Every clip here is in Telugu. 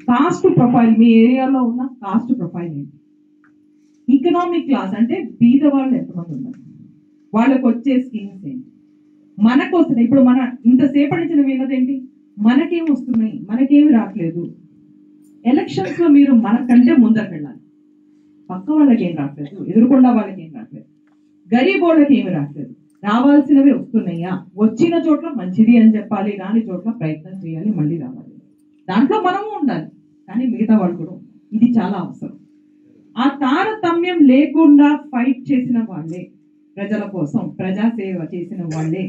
కాస్ట్ ప్రొఫైల్, మీ ఏరియాలో ఉన్న కాస్ట్ ప్రొఫైల్ ఏంటి, ఎకనామిక్ క్లాస్ అంటే బీద వాళ్ళు ఎంతమంది ఉన్నారు, వాళ్ళకు వచ్చే స్కీమ్స్ ఏంటి, మనకు వస్తున్నాయి. ఇప్పుడు మన ఇంతసేపటి నుంచి నేను విన్నదేంటి, మనకేం వస్తున్నాయి, మనకేమి రావట్లేదు. ఎలక్షన్స్ లో మీరు మనకంటే ముందరకు వెళ్ళాలి. పక్క వాళ్ళకి ఏం రావట్లేదు, ఎదురుకొండ వాళ్ళకి ఏం రావట్లేదు, గరీబ్ వాళ్ళకి ఏమి రావట్లేదు. రావాల్సినవి వస్తున్నాయా, వచ్చిన చోట్ల మంచిది అని చెప్పాలి, రాని చోట్ల ప్రయత్నం చేయాలి, మళ్ళీ రావాలి. దాంట్లో మనము ఉండాలి, కానీ మిగతా వాళ్ళు కూడా. ఇది చాలా అవసరం. ఆ తారతమ్యం లేకుండా ఫైట్ చేసిన వాళ్ళే, ప్రజల కోసం ప్రజాసేవ చేసిన వాళ్ళే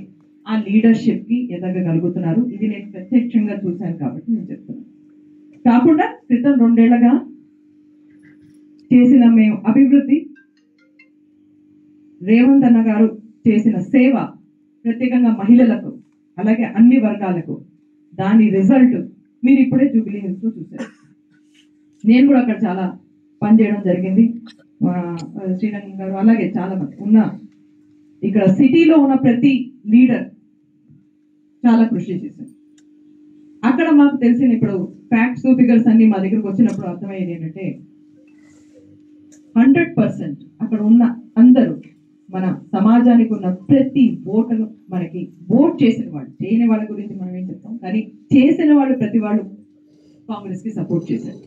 ఆ లీడర్షిప్ కి ఎదగగలుగుతున్నారు. ఇది నేను ప్రత్యక్షంగా చూశాను కాబట్టి నేను చెప్తున్నాను. కాకుండా క్రితం 2 ఏళ్లుగా చేసిన మేము అభివృద్ధి, రేవంత్ అన్న గారు చేసిన సేవ, ప్రత్యేకంగా మహిళలకు అలాగే అన్ని వర్గాలకు, దాని రిజల్ట్ మీరు ఇప్పుడే జూబ్లీ హిల్స్ లో చూశారు. నేను కూడా అక్కడ చాలా పనిచేయడం జరిగింది. శ్రీరంగం గారు అలాగే చాలా మంది ఉన్న ఇక్కడ సిటీలో ఉన్న ప్రతి లీడర్ చాలా కృషి చేశారు. అక్కడ మాకు తెలిసిన ఇప్పుడు ఫ్యాక్ట్స్ ఫిగర్స్ అన్ని మా దగ్గరకు వచ్చినప్పుడు అర్థమయ్యేది ఏంటంటే 100% అక్కడ ఉన్న అందరూ, మన సమాజానికి ఉన్న ప్రతి ఓటరు, మనకి ఓట్ చేసిన వాళ్ళు, చేయని వాళ్ళ గురించి మనం ఏం చెప్తాం, కానీ చేసిన వాళ్ళు ప్రతి వాళ్ళు కాంగ్రెస్ కి సపోర్ట్ చేశారు.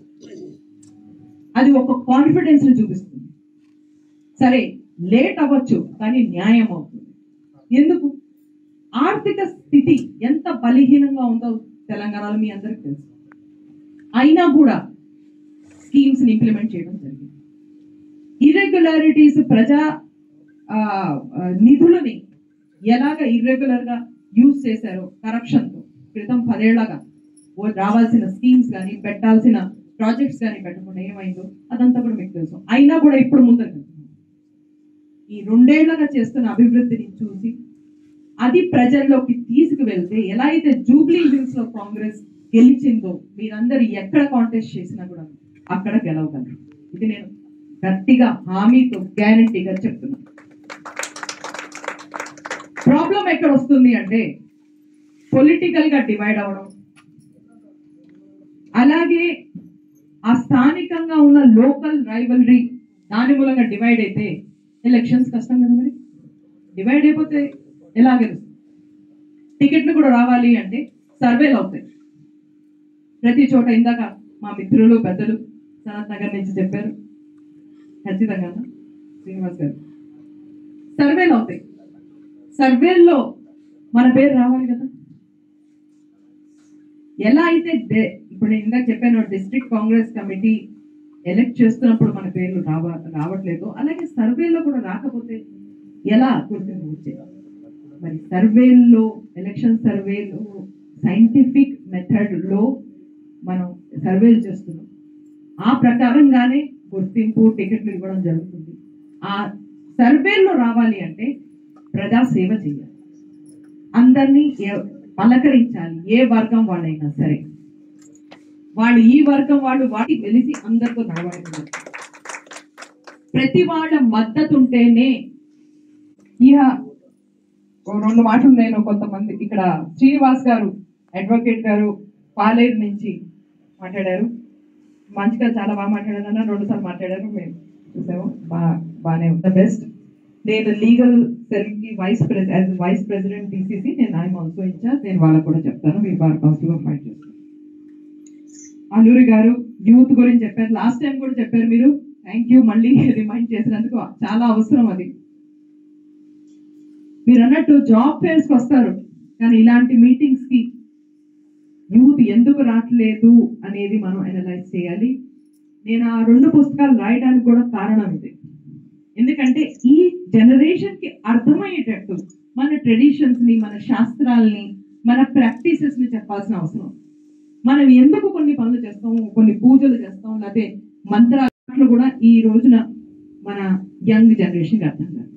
అది ఒక కాన్ఫిడెన్స్ ని చూపిస్తుంది. సరే లేట్ అవ్వచ్చు కానీ న్యాయం అవుతుంది. ఎందుకు? ఆర్థిక స్థితి ఎంత బలహీనంగా ఉందో తెలంగాణలో మీ అందరికి తెలుసు. అయినా కూడా స్కీమ్స్ ని ఇంప్లిమెంట్ చేయడం జరిగింది. ఇర్రెగ్యులారిటీస్, ప్రజా నిధులని ఎలాగ ఇర్రెగ్యులర్ గా యూజ్ చేశారో కరప్షన్ తో, క్రితం 10 ఏళ్లగా రావాల్సిన స్కీమ్స్ కానీ పెట్టాల్సిన ప్రాజెక్ట్స్ కానీ పెట్టకుండా ఏమైందో అదంతా కూడా మీకు తెలుసు. అయినా కూడా ఇప్పుడు ముందరకు ఈ 2 ఏళ్లుగా చేస్తున్న అభివృద్ధిని చూసి అది ప్రజల్లోకి తీసుకువెళ్తే, ఎలా అయితే జూబ్లీ హిల్స్ లో కాంగ్రెస్ గెలిచిందో, మీరందరూ ఎక్కడ కాంటెస్ట్ చేసినా కూడా అక్కడ గెలవగలరు. ఇది నేను గట్టిగా హామీతో గ్యారంటీగా చెప్తున్నాను. ప్రాబ్లం ఎక్కడ వస్తుంది అంటే పొలిటికల్ గా డివైడ్ అవ్వడం, అలాగే ఆ స్థానికంగా ఉన్న లోకల్ రైవల్రీ దాని మూలంగా డివైడ్ అయితే ఎలక్షన్స్ కష్టం కదా. మరి డివైడ్ అయిపోతే ఎలా గెలుస్తుంది? టికెట్లు కూడా రావాలి అంటే సర్వేలు అవుతాయి ప్రతి చోట. ఇందాక మా మిత్రులు పెద్దలు సనత్ నగర్ నుంచి చెప్పారు, ఖచ్చితంగా శ్రీనివాస్ గారు, సర్వేలు అవుతాయి. సర్వేల్లో మన పేరు రావాలి కదా. ఎలా అయితే ఇప్పుడు నేను ఇందాక చెప్పాను, డిస్ట్రిక్ట్ కాంగ్రెస్ కమిటీ ఎలక్ట్ చేస్తున్నప్పుడు మన పేర్లు రావట్లేదు, అలాగే సర్వేలో కూడా రాకపోతే ఎలా గుర్తింపు వచ్చేది? మరి సర్వేల్లో, ఎలక్షన్ సర్వేలో సైంటిఫిక్ మెథడ్ లో మనం సర్వేలు చేస్తున్నాం. ఆ ప్రకారంగానే గుర్తింపు, టికెట్లు ఇవ్వడం జరుగుతుంది. ఆ సర్వేల్లో రావాలి అంటే ప్రజా సేవ చేయాలి, అందరినీ పలకరించాలి. ఏ వర్గం వాళ్ళైనా సరే, వాళ్ళు ఈ వర్గం వాళ్ళు వాటి వెలిసి అందరితో నడవాలి. ప్రతి వాళ్ళ మద్దతు ఉంటేనే. ఇక 2 మాటలు నేను కొంతమంది ఇక్కడ శ్రీనివాస్ గారు అడ్వకేట్ గారు పాలేరు నుంచి మాట్లాడారు, మంచిగా చాలా బాగా మాట్లాడారు అన్న, 2 సార్లు మాట్లాడారు, మేము చూసాము, బాగానే ద బెస్ట్. నేను లీగల్ సెల్ కి వైస్ ప్రెసిడెంట్ టీసీసీ, నేను ఐఎమ్ ఆల్సో ఇన్ఛార్జ్. నేను వాళ్ళకు కూడా చెప్తాను, మీరు బాగా కౌన్సిల్ ఫైట్ చేస్తాను. అల్లూరి గారు యూత్ గురించి చెప్పారు, లాస్ట్ టైం కూడా చెప్పారు మీరు. థ్యాంక్ యూ, మళ్ళీ రిమైండ్ చేసినందుకు. చాలా అవసరం అది. మీరు అన్నట్టు జాబ్ ఫేర్స్ కి వస్తారు, కానీ ఇలాంటి మీటింగ్స్ కి యూత్ ఎందుకు రావట్లేదు అనేది మనం అనలైజ్ చేయాలి. నేను ఆ 2 పుస్తకాలు రాయడానికి కూడా కారణం ఇది. ఎందుకంటే ఈ జనరేషన్ కి అర్థమయ్యేటట్టు మన ట్రెడిషన్స్ ని, మన శాస్త్రాలని, మన ప్రాక్టీసెస్ ని చెప్పాల్సిన అవసరం. మనం ఎందుకు కొన్ని పనులు చేస్తాం, కొన్ని పూజలు చేస్తాం, లేకపోతే మంత్రాలు కూడా ఈ రోజున మన యంగ్ జనరేషన్ కి అర్థం కాదు.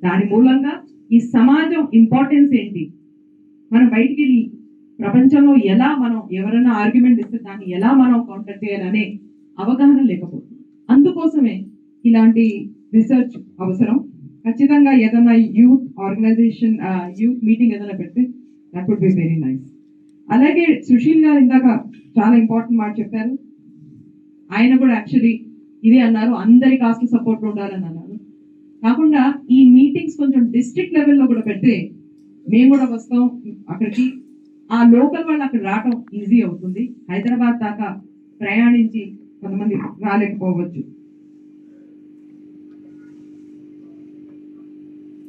దాని మూలంగా ఈ సమాజం ఇంపార్టెన్స్ ఏంటి, మనం బయటికి వెళ్ళి ప్రపంచంలో ఎలా మనం ఎవరైనా ఆర్గ్యుమెంట్ ఇస్తే దాన్ని ఎలా మనం కౌంటర్ చేయాలనే అవగాహన లేకపోతుంది. అందుకోసమే ఇలాంటి రీసెర్చ్ అవసరం. ఖచ్చితంగా ఏదైనా యూత్ ఆర్గనైజేషన్, యూత్ మీటింగ్ ఏదైనా పెడితే that would be very nice. అలాగే సుశీల్ గారు ఇందాక చాలా ఇంపార్టెంట్ మాట చెప్పారు. ఆయన కూడా యాక్చువల్లీ ఇదే అన్నారు, అందరి కాస్ట్ సపోర్ట్ ఉండాలని అన్నారు. కాకుండా ఈ మీటింగ్స్ కొంచెం డిస్ట్రిక్ట్ లెవెల్లో కూడా పెడితే మేము కూడా వస్తాం అక్కడికి. ఆ లోకల్ వాళ్ళు అక్కడ రావటం ఈజీ అవుతుంది. హైదరాబాద్ దాకా ప్రయాణించి కొంతమంది రాలేకపోవచ్చు.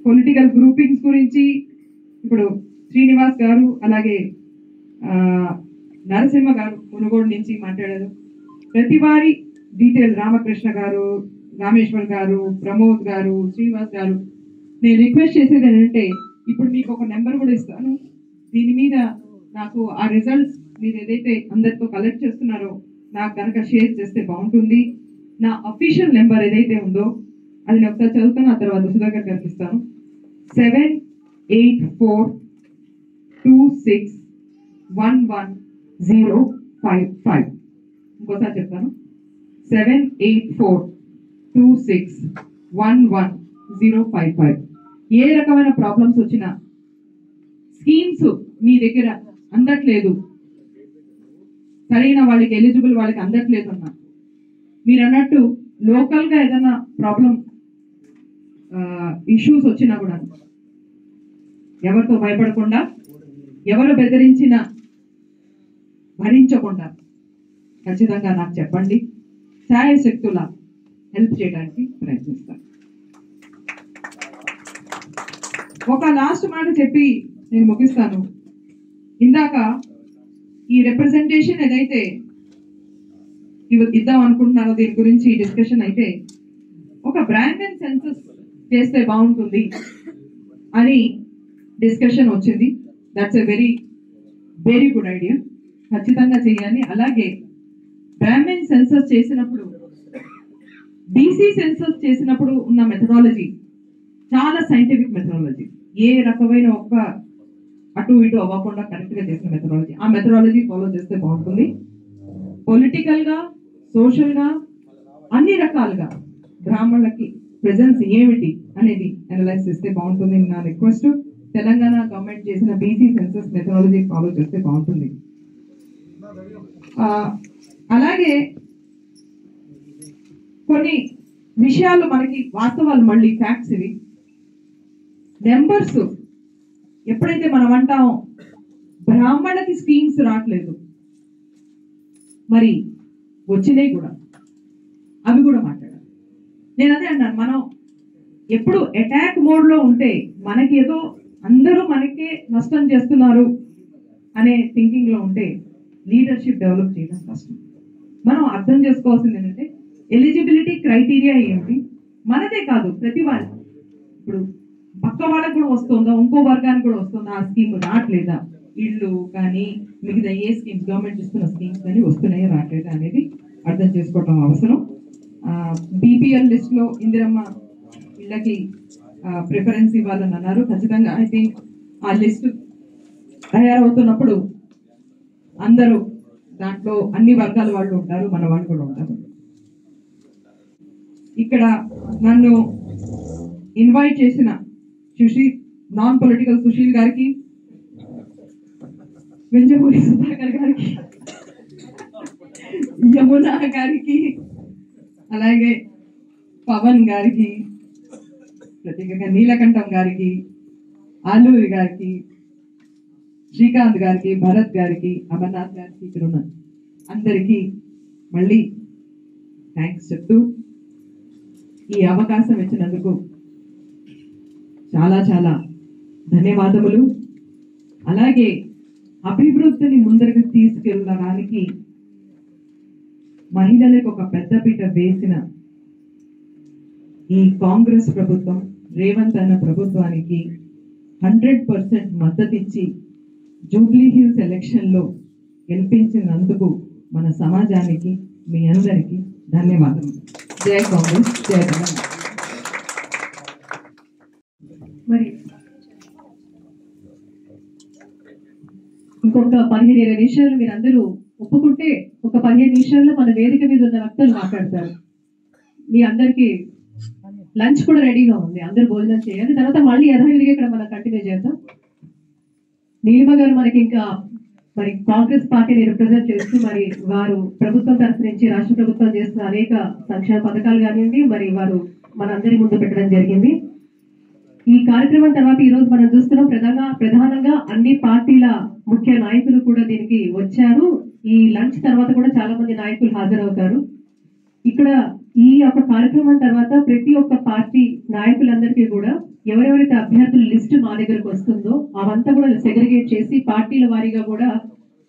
పొలిటికల్ గ్రూపింగ్స్ గురించి ఇప్పుడు శ్రీనివాస్ గారు అలాగే నరసింహ గారు మునుగోడు నుంచి మాట్లాడారు. ప్రతి వారి డీటెయిల్ రామకృష్ణ గారు, రామేశ్వర్ గారు, ప్రమోద్ గారు, శ్రీనివాస్ గారు, నేను రిక్వెస్ట్ చేసేది ఏంటంటే ఇప్పుడు మీకు ఒక నెంబర్ కూడా ఇస్తాను. దీని మీద నాకు ఆ రిజల్ట్స్ మీరు ఏదైతే అందరితో కలెక్ట్ చేస్తున్నారో నాకు కనుక షేర్ చేస్తే బాగుంటుంది. నా అఫీషియల్ నెంబర్ ఏదైతే ఉందో అది నేను ఒకసారి చదువుతాను, ఆ తర్వాత సుధాకర్ గారికి ఇస్తాను. 7842611055. ఇంకోసారి చెప్తాను, 7842611055. ఏ రకమైన ప్రాబ్లమ్స్ వచ్చినా, స్కీమ్స్ మీ దగ్గర అందట్లేదు, సరైన వాళ్ళకి ఎలిజిబుల్ వాళ్ళకి అందట్లేదు అన్నా, మీరు అన్నట్టు లోకల్ గా ఏదైనా ప్రాబ్లం ఇష్యూస్ వచ్చినా కూడా ఎవరితో భయపడకుండా, ఎవరు బెదిరించినా భరించకుండా ఖచ్చితంగా నాకు చెప్పండి. శాయశక్తుల హెల్ప్ చేయడానికి ప్రయత్నిస్తాను. ఒక లాస్ట్ మాట చెప్పి నేను ముగిస్తాను. ఇందాక ఈ రిప్రజెంటేషన్ ఏదైతే ఇద్దాం అనుకుంటున్నారో దీని గురించి డిస్కషన్ అయితే, ఒక బ్రాండ్ అండ్ సెన్సస్ చేస్తే బాగుంటుంది అని డిస్కషన్ వచ్చింది. That's a very very good idea. ఖచ్చితంగా చేయాలి. అలాగే బ్రాహ్మణ్ సెన్సస్ చేసినప్పుడు, బీసీ సెన్సస్ చేసినప్పుడు ఉన్న మెథడాలజీ చాలా సైంటిఫిక్ మెథడాలజీ. ఏ రకమైన ఒక్క అటు ఇటు అవ్వకుండా కరెక్ట్ గా చేసిన మెథడాలజీ. ఆ మెథడాలజీ ఫాలో చేస్తే బాగుంటుంది. పొలిటికల్ గా, సోషల్ గా, అన్ని రకాలుగా బ్రాహ్మణులకి ప్రెజెన్స్ ఏమిటి అనేది అనలైజ్ చేస్తే బాగుంటుంది. నా రిక్వెస్ట్, తెలంగాణ గవర్నమెంట్ చేసిన బీసీ సెన్సస్ మెథడాలజీ ఫాలో చేస్తే బాగుంటుంది. అలాగే కొన్ని విషయాలు మనకి వాస్తవాలు, మళ్ళీ ఫ్యాక్ట్స్ ఇవి. నెంబర్స్ ఎప్పుడైతే మనం అంటాం బ్రాహ్మణకి స్కీమ్స్ రావట్లేదు, మరి వచ్చినాయి కూడా, అవి కూడా మాట్లాడాలి. నేను అదే అన్నాను, మనం ఎప్పుడు అటాక్ మోడ్ లో ఉంటే మనకి ఏదో అందరూ మనకే నష్టం చేస్తున్నారు అనే థింకింగ్ లో ఉంటే లీడర్షిప్ డెవలప్ చేయడం కష్టం. మనం అర్థం చేసుకోవాల్సింది ఏంటంటే ఎలిజిబిలిటీ క్రైటీరియా ఏమిటి, మనదే కాదు ప్రతి వారి, ఇప్పుడు పక్క వాళ్ళకు కూడా వస్తుందా, ఇంకో వర్గానికి కూడా వస్తుందా, ఆ స్కీమ్ రావట్లేదా, ఇళ్ళు కానీ మిగతా ఏ స్కీమ్స్ గవర్నమెంట్ ఇస్తున్న స్కీమ్స్ కానీ వస్తున్నాయో రావట్లేదా అనేది అర్థం చేసుకోవటం అవసరం. బీపీఎల్ లిస్ట్ లో ఇందిరమ్మ ఇళ్ళకి ప్రిఫరెన్స్ ఇవ్వాలని అన్నారు. ఖచ్చితంగా ఐ థింక్ ఆ లిస్ట్ తయారవుతున్నప్పుడు అందరూ దాంట్లో అన్ని వర్గాల వాళ్ళు ఉంటారు, మన వాళ్ళు కూడా ఉంటారు. ఇక్కడ నన్ను ఇన్వైట్ చేసిన సుశీల్, నాన్ పొలిటికల్ సుశీల్ గారికి, వెంజమూరి సుధాకర్ గారికి, యమున గారికి, అలాగే పవన్ గారికి, ప్రత్యేకంగా నీలకంఠం గారికి, ఆలూరి గారికి, శ్రీకాంత్ గారికి, భరత్ గారికి, అమర్నాథ్ గారికి, ఇక్కడ ఉన్న అందరికీ మళ్ళీ థ్యాంక్స్ చెప్తూ ఈ అవకాశం ఇచ్చినందుకు చాలా చాలా ధన్యవాదములు. అలాగే అభివృద్ధిని ముందరకు తీసుకెళ్ళడానికి మహిళలకు ఒక పెద్దపీట వేసిన ఈ కాంగ్రెస్ ప్రభుత్వం, రేవంత్ అన్న ప్రభుత్వానికి 100% మద్దతు ఇచ్చి జూబ్లీ హిల్స్ ఎలక్షన్ లో గెలిపించినందుకు మన సమాజానికి, మీ అందరికీ ధన్యవాదాలు. జై కాంగ్రెస్, జై తెలంగాణ. మరి ఇంకొక 15-20 నిమిషాలు మీరు అందరూ ఒప్పుకుంటే ఒక 15 నిమిషాల్లో మన వేదిక మీద ఉన్న వక్తలు మాట్లాడతారు. మీ అందరికి లంచ్ కూడా రెడీగా ఉంది, అందరూ భోజనం చేయాలి. తర్వాత మళ్ళీ యథావిధిగా ఇక్కడ మనం కంటిన్యూ చేద్దాం. నీలిమ గారు మనకి ఇంకా మరి కాంగ్రెస్ పార్టీని రిప్రజెంట్ చేస్తూ మరి వారు ప్రభుత్వం తరఫు నుంచి రాష్ట్ర ప్రభుత్వం చేస్తున్న అనేక సంక్షేమ పథకాలు కానివ్వండి మరి వారు మనందరి ముందు పెట్టడం జరిగింది. ఈ కార్యక్రమం తర్వాత ఈ రోజు మనం చూస్తున్నాం ప్రధానంగా అన్ని పార్టీల ముఖ్య నాయకులు కూడా దీనికి వచ్చారు. ఈ లంచ్ తర్వాత కూడా చాలా మంది నాయకులు హాజరవుతారు. ఇక్కడ ఈ యొక్క కార్యక్రమం తర్వాత ప్రతి ఒక్క పార్టీ నాయకులందరికీ కూడా ఎవరెవరైతే అభ్యర్థుల లిస్ట్ మా దగ్గరకు వస్తుందో అవంతా కూడా సెగ్రిగేట్ చేసి పార్టీల వారీగా కూడా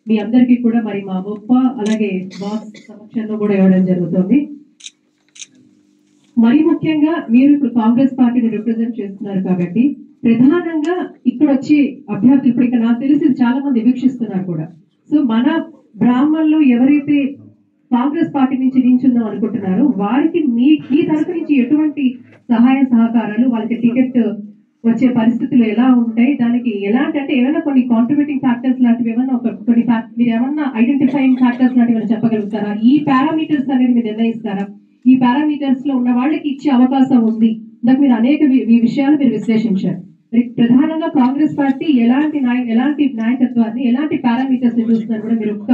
మీ అందరికీ కూడా మరి మా గొప్ప అలాగే బాస్ సమక్షంలో కూడా ఇవ్వడం జరుగుతుంది. మరి ముఖ్యంగా మీరు ఇప్పుడు కాంగ్రెస్ పార్టీని రిప్రజెంట్ చేస్తున్నారు కాబట్టి ప్రధానంగా ఇక్కడ వచ్చి అభ్యర్థులు ఇప్పుడు ఇక్కడ నాకు తెలిసి చాలా మంది వీక్షిస్తున్నారు కూడా. సో మన బ్రాహ్మణులు ఎవరైతే కాంగ్రెస్ పార్టీ నుంచి నించుందాం అనుకుంటున్నారో వారికి మీ తరఫు నుంచి ఎటువంటి సహాయ సహకారాలు, వాళ్ళకి టికెట్ వచ్చే పరిస్థితులు ఎలా ఉంటాయి, దానికి ఎలాంటి అంటే ఏమైనా కొన్ని కాంట్రిబ్యూటింగ్ ఫ్యాక్టర్స్ లాంటివి ఏమన్నా కొన్ని మీరు ఏమన్నా ఐడెంటిఫైయింగ్ ఫ్యాక్టర్స్ లాంటివి ఏమైనా చెప్పగలుగుతారా? ఈ పారామీటర్స్ అనేది మీరు నిర్ణయిస్తారా? ఈ పారామీటర్స్ లో ఉన్న వాళ్ళకి ఇచ్చే అవకాశం ఉంది. ఇందాక మీరు అనేక విషయాలు మీరు విశ్లేషించారు. మరి ప్రధానంగా కాంగ్రెస్ పార్టీ ఎలాంటి నాయకత్వాన్ని ఎలాంటి పారామీటర్స్ ని చూస్తున్నారు కూడా మీరు ఒక్క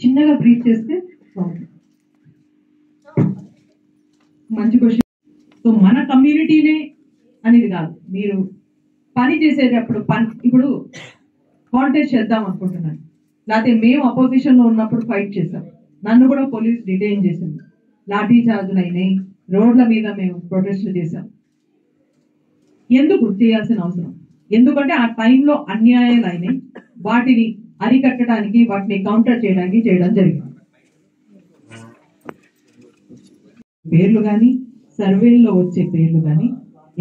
చిన్నగా బ్రీఫ్ చేస్తే మంచి క్వశ్చన్. సో మన కమ్యూనిటీనే అనేది కాదు, మీరు పని చేసేటప్పుడు ఇప్పుడు కాంటెస్ట్ చేద్దాం అనుకుంటున్నాను, లేకపోతే మేము అపోజిషన్ లో ఉన్నప్పుడు ఫైట్ చేసాం, నన్ను కూడా పోలీస్ డిటైన్ చేసింది, లాఠీ చార్జులు అయినాయి, రోడ్ల మీద మేము ప్రొటెస్ట్లు చేసాం. ఎందుకు చేయాల్సిన అవసరం? ఎందుకంటే ఆ టైంలో అన్యాయాలు అయినాయి, వాటిని అరికట్టడానికి వాటిని కౌంటర్ చేయడానికి చేయడం జరిగింది. పేర్లు కానీ సర్వేల్లో వచ్చే పేర్లు కానీ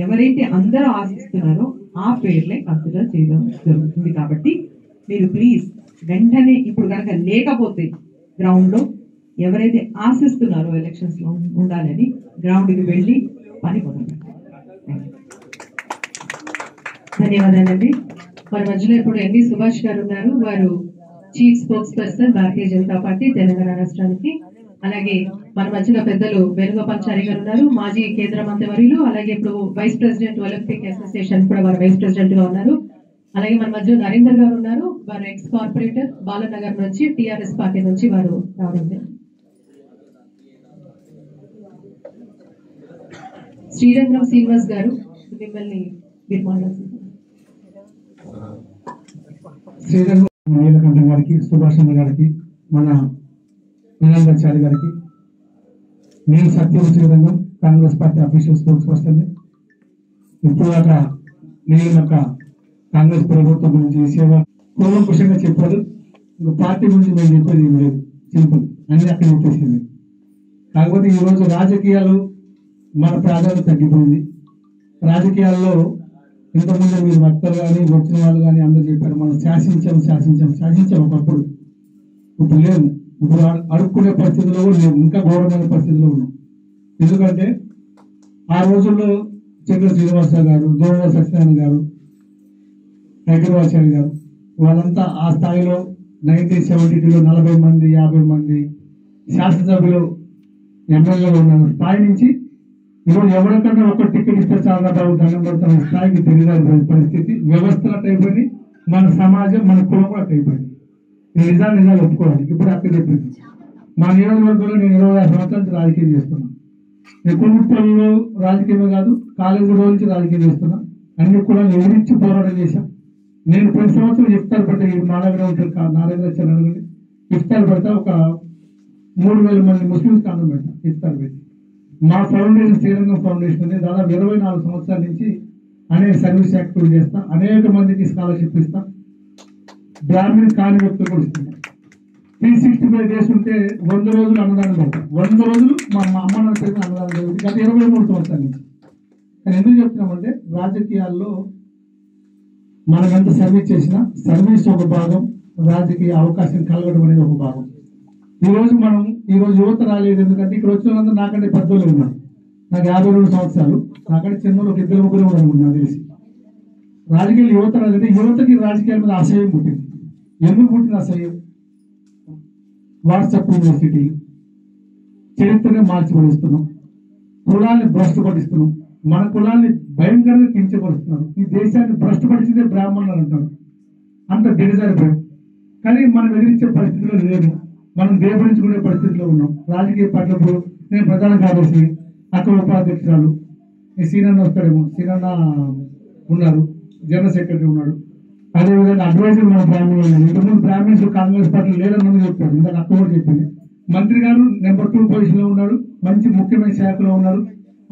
ఎవరైతే అందరూ ఆశిస్తున్నారో ఆ పేర్లే కన్సిడర్ చేయడం జరుగుతుంది. కాబట్టి మీరు ప్లీజ్ వెంటనే ఇప్పుడు కనుక లేకపోతే గ్రౌండ్ లో ఎవరైతే ఆశిస్తున్నారో ఎలక్షన్స్ లో ఉండాలని గ్రౌండ్కి వెళ్ళి పని మొదలుపెట్టారు. ధన్యవాదాలండి. మన మధ్యలో ఇప్పుడు ఎంవి సుభాష్ గారు ఉన్నారు. వారు chief spokes person Bharatiya Janata party Telangana రాష్ట్రానికి. అలాగే మన మధ్యలో పెద్దలు వేణుగోపాల్చారి గారు ఉన్నారు, మాజీ కేంద్ర మంత్రివర్యులు. అలాగే ఇప్పుడు వైస్ ప్రెసిడెంట్ ఒలింపిక్ అసోసియేషన్ కూడా వారు వైస్ ప్రెసిడెంట్ గా ఉన్నారు. అలాగే మన మధ్య నరేందర్ గారు ఉన్నారు, వారు ఎక్స్ కార్పొరేటర్ బాలనగర్ నుంచి టిఆర్ఎస్ పార్టీ నుంచి వారు రావడం. శ్రీరంగం శ్రీనివాస్ గారు మిమ్మల్ని శ్రీరంగం నీలకంఠం గారికి, సుభాష్ చంద్ర గారికి, మన నిరంజాచారి గారికి, నేను Satyam Srirangam Congress party official spokesperson. ఇప్పుడు దాకా నేను ఒక కాంగ్రెస్ ప్రభుత్వం గురించి సేవ కూలంకుషంగా చెప్పారు. ఇంకా పార్టీ గురించి మేము చెప్పేది ఏం లేదు, సింపుల్ అన్ని అక్కడ చెప్పేసింది. కాకపోతే ఈరోజు రాజకీయాలు మన ప్రాధాన్యత తగ్గిపోయింది. రాజకీయాల్లో ఇంతకుముందు మీరు భక్తులు కానీ వచ్చిన వాళ్ళు కానీ అందరూ చెప్పారు, మనం శాసించాం ఒకప్పుడు. ఇప్పుడు లేదు, ఇప్పుడు అడుక్కునే పరిస్థితుల్లో కూడా లేవు, ఇంకా ఘోరమైన పరిస్థితుల్లో ఉన్నాం. ఎందుకంటే ఆ రోజుల్లో చంద్ర శ్రీనివాసరావు గారు, దోమల సత్యనారాయణ గారు, హైదరాబాద్ గారు వాళ్ళంతా ఆ స్థాయిలో 1972లో 40 మంది 50 మంది శాసనసభ్యులు ఎమ్మెల్యేలు ఉన్న స్థాయి నుంచి ఈరోజు ఎవరికన్నా ఒక టికెట్ ఇస్తే చాలా బాబు దండం పెడతాం స్థాయికి తెలియని పరిస్థితి. వ్యవస్థలు అయిపోయింది, మన సమాజం మన కులం కూడా అయిపోయింది. నిజాలు ఒప్పుకోవాలి. ఇప్పుడు అక్కడ చెప్పింది మా నియోజకవర్గంలో నేను 26 సంవత్సరాల నుంచి రాజకీయం చేస్తున్నాను. కుటుంబంలో రాజకీయమే కాదు, కాలేజీ రోజు నుంచి రాజకీయం చేస్తున్నా. అన్ని కులాలు ఎవరించి పోరాటం చేశాం. నేను ప్రతి సంవత్సరం ఇఫ్తార్ పెడతా, నారాయణ ఇఫ్తార్ పెడతా, ఒక 3000 మంది ముస్లింస్ అన్నం పెడతా ఇఫ్తార్ పెట్టి. మా ఫౌండేషన్ శ్రీరంగం ఫౌండేషన్ ఉంది, దాదాపు 24 సంవత్సరాల నుంచి అనేక సర్వీస్ యాక్టివిటీ చేస్తా, అనేక మందికి స్కాలర్షిప్ ఇస్తా, బ్రాహ్మణ కాని వ్యక్తులు కూడా ఇస్తున్నా. 365 డేస్ ఉంటే 100 రోజులు అన్నదానం పెడతాం. 100 రోజులు మా అమ్మ నాన్న పేరు అన్నదానం జరుగుతుంది గత 23 సంవత్సరాల నుంచి. కానీ ఎందుకు చెప్తున్నామంటే రాజకీయాల్లో మనం ఎంత సర్వీస్ చేసినా సర్వీస్ ఒక భాగం, రాజకీయ అవకాశం కలగడం అనేది ఒక భాగం. ఈరోజు యువత రాలేదు, ఎందుకంటే ఇక్కడ వచ్చిన వాళ్ళందరూ నాకంటే పెద్దోళ్ళు ఉన్నారు. నాకు 52 సంవత్సరాలు, నాకంటే చిన్నోళ్ళు ఒక 2 ముగ్గురు కూడా అనుకున్నా తెలిసి. రాజకీయాలు యువత రాలేదంటే యువతకి రాజకీయాల మీద అసహ్యం పుట్టింది. ఎందుకు పుట్టిన అసహ్యం? వాట్సాప్ యూనివర్సిటీ చరిత్రనే మార్చిపడిస్తున్నాం, కులాన్ని భ్రష్టుపడిస్తున్నాం, మన కులాన్ని భయంకరంగా కించపరుస్తున్నారు. ఈ దేశాన్ని భ్రష్టుపడిచిందే బ్రాహ్మణులు అంటారు, అంత దిగజారిపోయాం. కానీ మనం ఎదిరించే పరిస్థితిలో లేదు. మనం దేవరించుకునే పరిస్థితిలో ఉన్నాం. రాజకీయ పార్టీలకు నేను ప్రధాన కార్యదర్శి, అక్కడ ఉపాధ్యక్షురాలు ఈ సీనన్న వస్తాడేమో, సీనన్న ఉన్నారు, జనరల్ సెక్రటరీ ఉన్నాడు. అదేవిధంగా అడ్వైజర్ మన బ్రాహ్మణులు ఉన్నారు. ఇంతకుముందు బ్రాహ్మణ్స్ కాంగ్రెస్ పార్టీ లేదని ముందు చెప్పారు, ఇందాక అక్క కూడా చెప్పింది. మంత్రి గారు నెంబర్ 2 పొజిషన్ లో ఉన్నాడు, మంచి ముఖ్యమైన శాఖలో ఉన్నారు.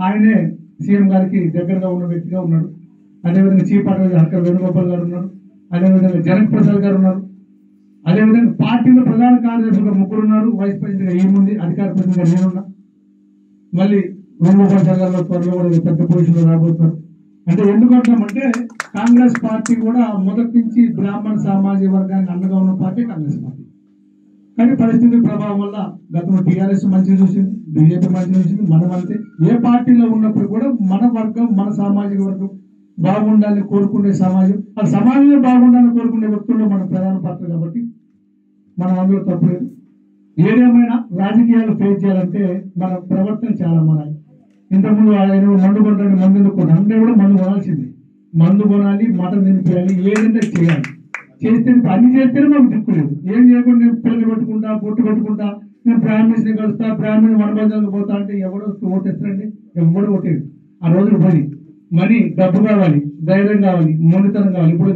ఆయనే సీఎం గారికి దగ్గరగా ఉన్న వ్యక్తిగా ఉన్నాడు. అదేవిధంగా చీఫ్ అడ్వైజర్ అక్కడ వేణుగోపాల్ గారు ఉన్నారు. అదేవిధంగా జనక్ ప్రసాద్ గారు ఉన్నారు. అదేవిధంగా పార్టీలో ప్రధాన కార్యదర్శులుగా 3 ఉన్నారు, వైస్ ప్రెసిడెంట్ గా ఏముంది, అధికార ప్రతినిధిగా నేనున్నా. మళ్ళీ వేణుగోపాల్ సార్ గారు త్వరలో కూడా పెద్ద పొజిషన్ లో రాబోతున్నారు. అంటే ఎందుకు అంటామంటే కాంగ్రెస్ పార్టీ కూడా మొదటి నుంచి బ్రాహ్మణ సామాజిక వర్గానికి అండగా ఉన్న పార్టీ కాంగ్రెస్ పార్టీ. కానీ పరిస్థితుల ప్రభావం వల్ల గతంలో టీఆర్ఎస్ మంచిగా చూసింది, బీజేపీ మంచిగా చూసింది, మనం అంతే. ఏ పార్టీలో ఉన్నప్పుడు కూడా మన వర్గం, మన సామాజిక వర్గం బాగుండాలని కోరుకునే సమాజం, ఆ సమాజంలో బాగుండాలని కోరుకునే వ్యక్తుల్లో మన ప్రధాన పాత్ర కాబట్టి మనం అందులో తప్పలేదు. ఏదేమైనా రాజకీయాలు ఫేస్ చేయాలంటే మన ప్రవర్తన చాలా మారాలి. ఇంతకుముందు ఆయన మందు కొనడానికి మందు ఎందుకు కొనాలి అంటే కూడా మందు కొనాల్సింది. మందు కొనాలి, మటన్ తినిపించాలి, ఏదంటే చేయాలి. చేస్తే అన్ని చేస్తేనే మాకు దిక్కులేదు. ఏం చేయకుండా నేను పిల్లలు పెట్టుకుంటా, బొట్టు పెట్టుకుంటా, నేను బ్రాహ్మణ్స్ ని కలుస్తా, బ్రాహ్మణ్ వనభోజనాలకు పోతా అంటే ఎవడో ఓటేస్తారండి? ఎవడు ఓటేది? ఆ రోజులు పోయి మనీ, డబ్బు కావాలి, ధైర్యం కావాలి, మొండితనం కావాలి. ఇప్పుడు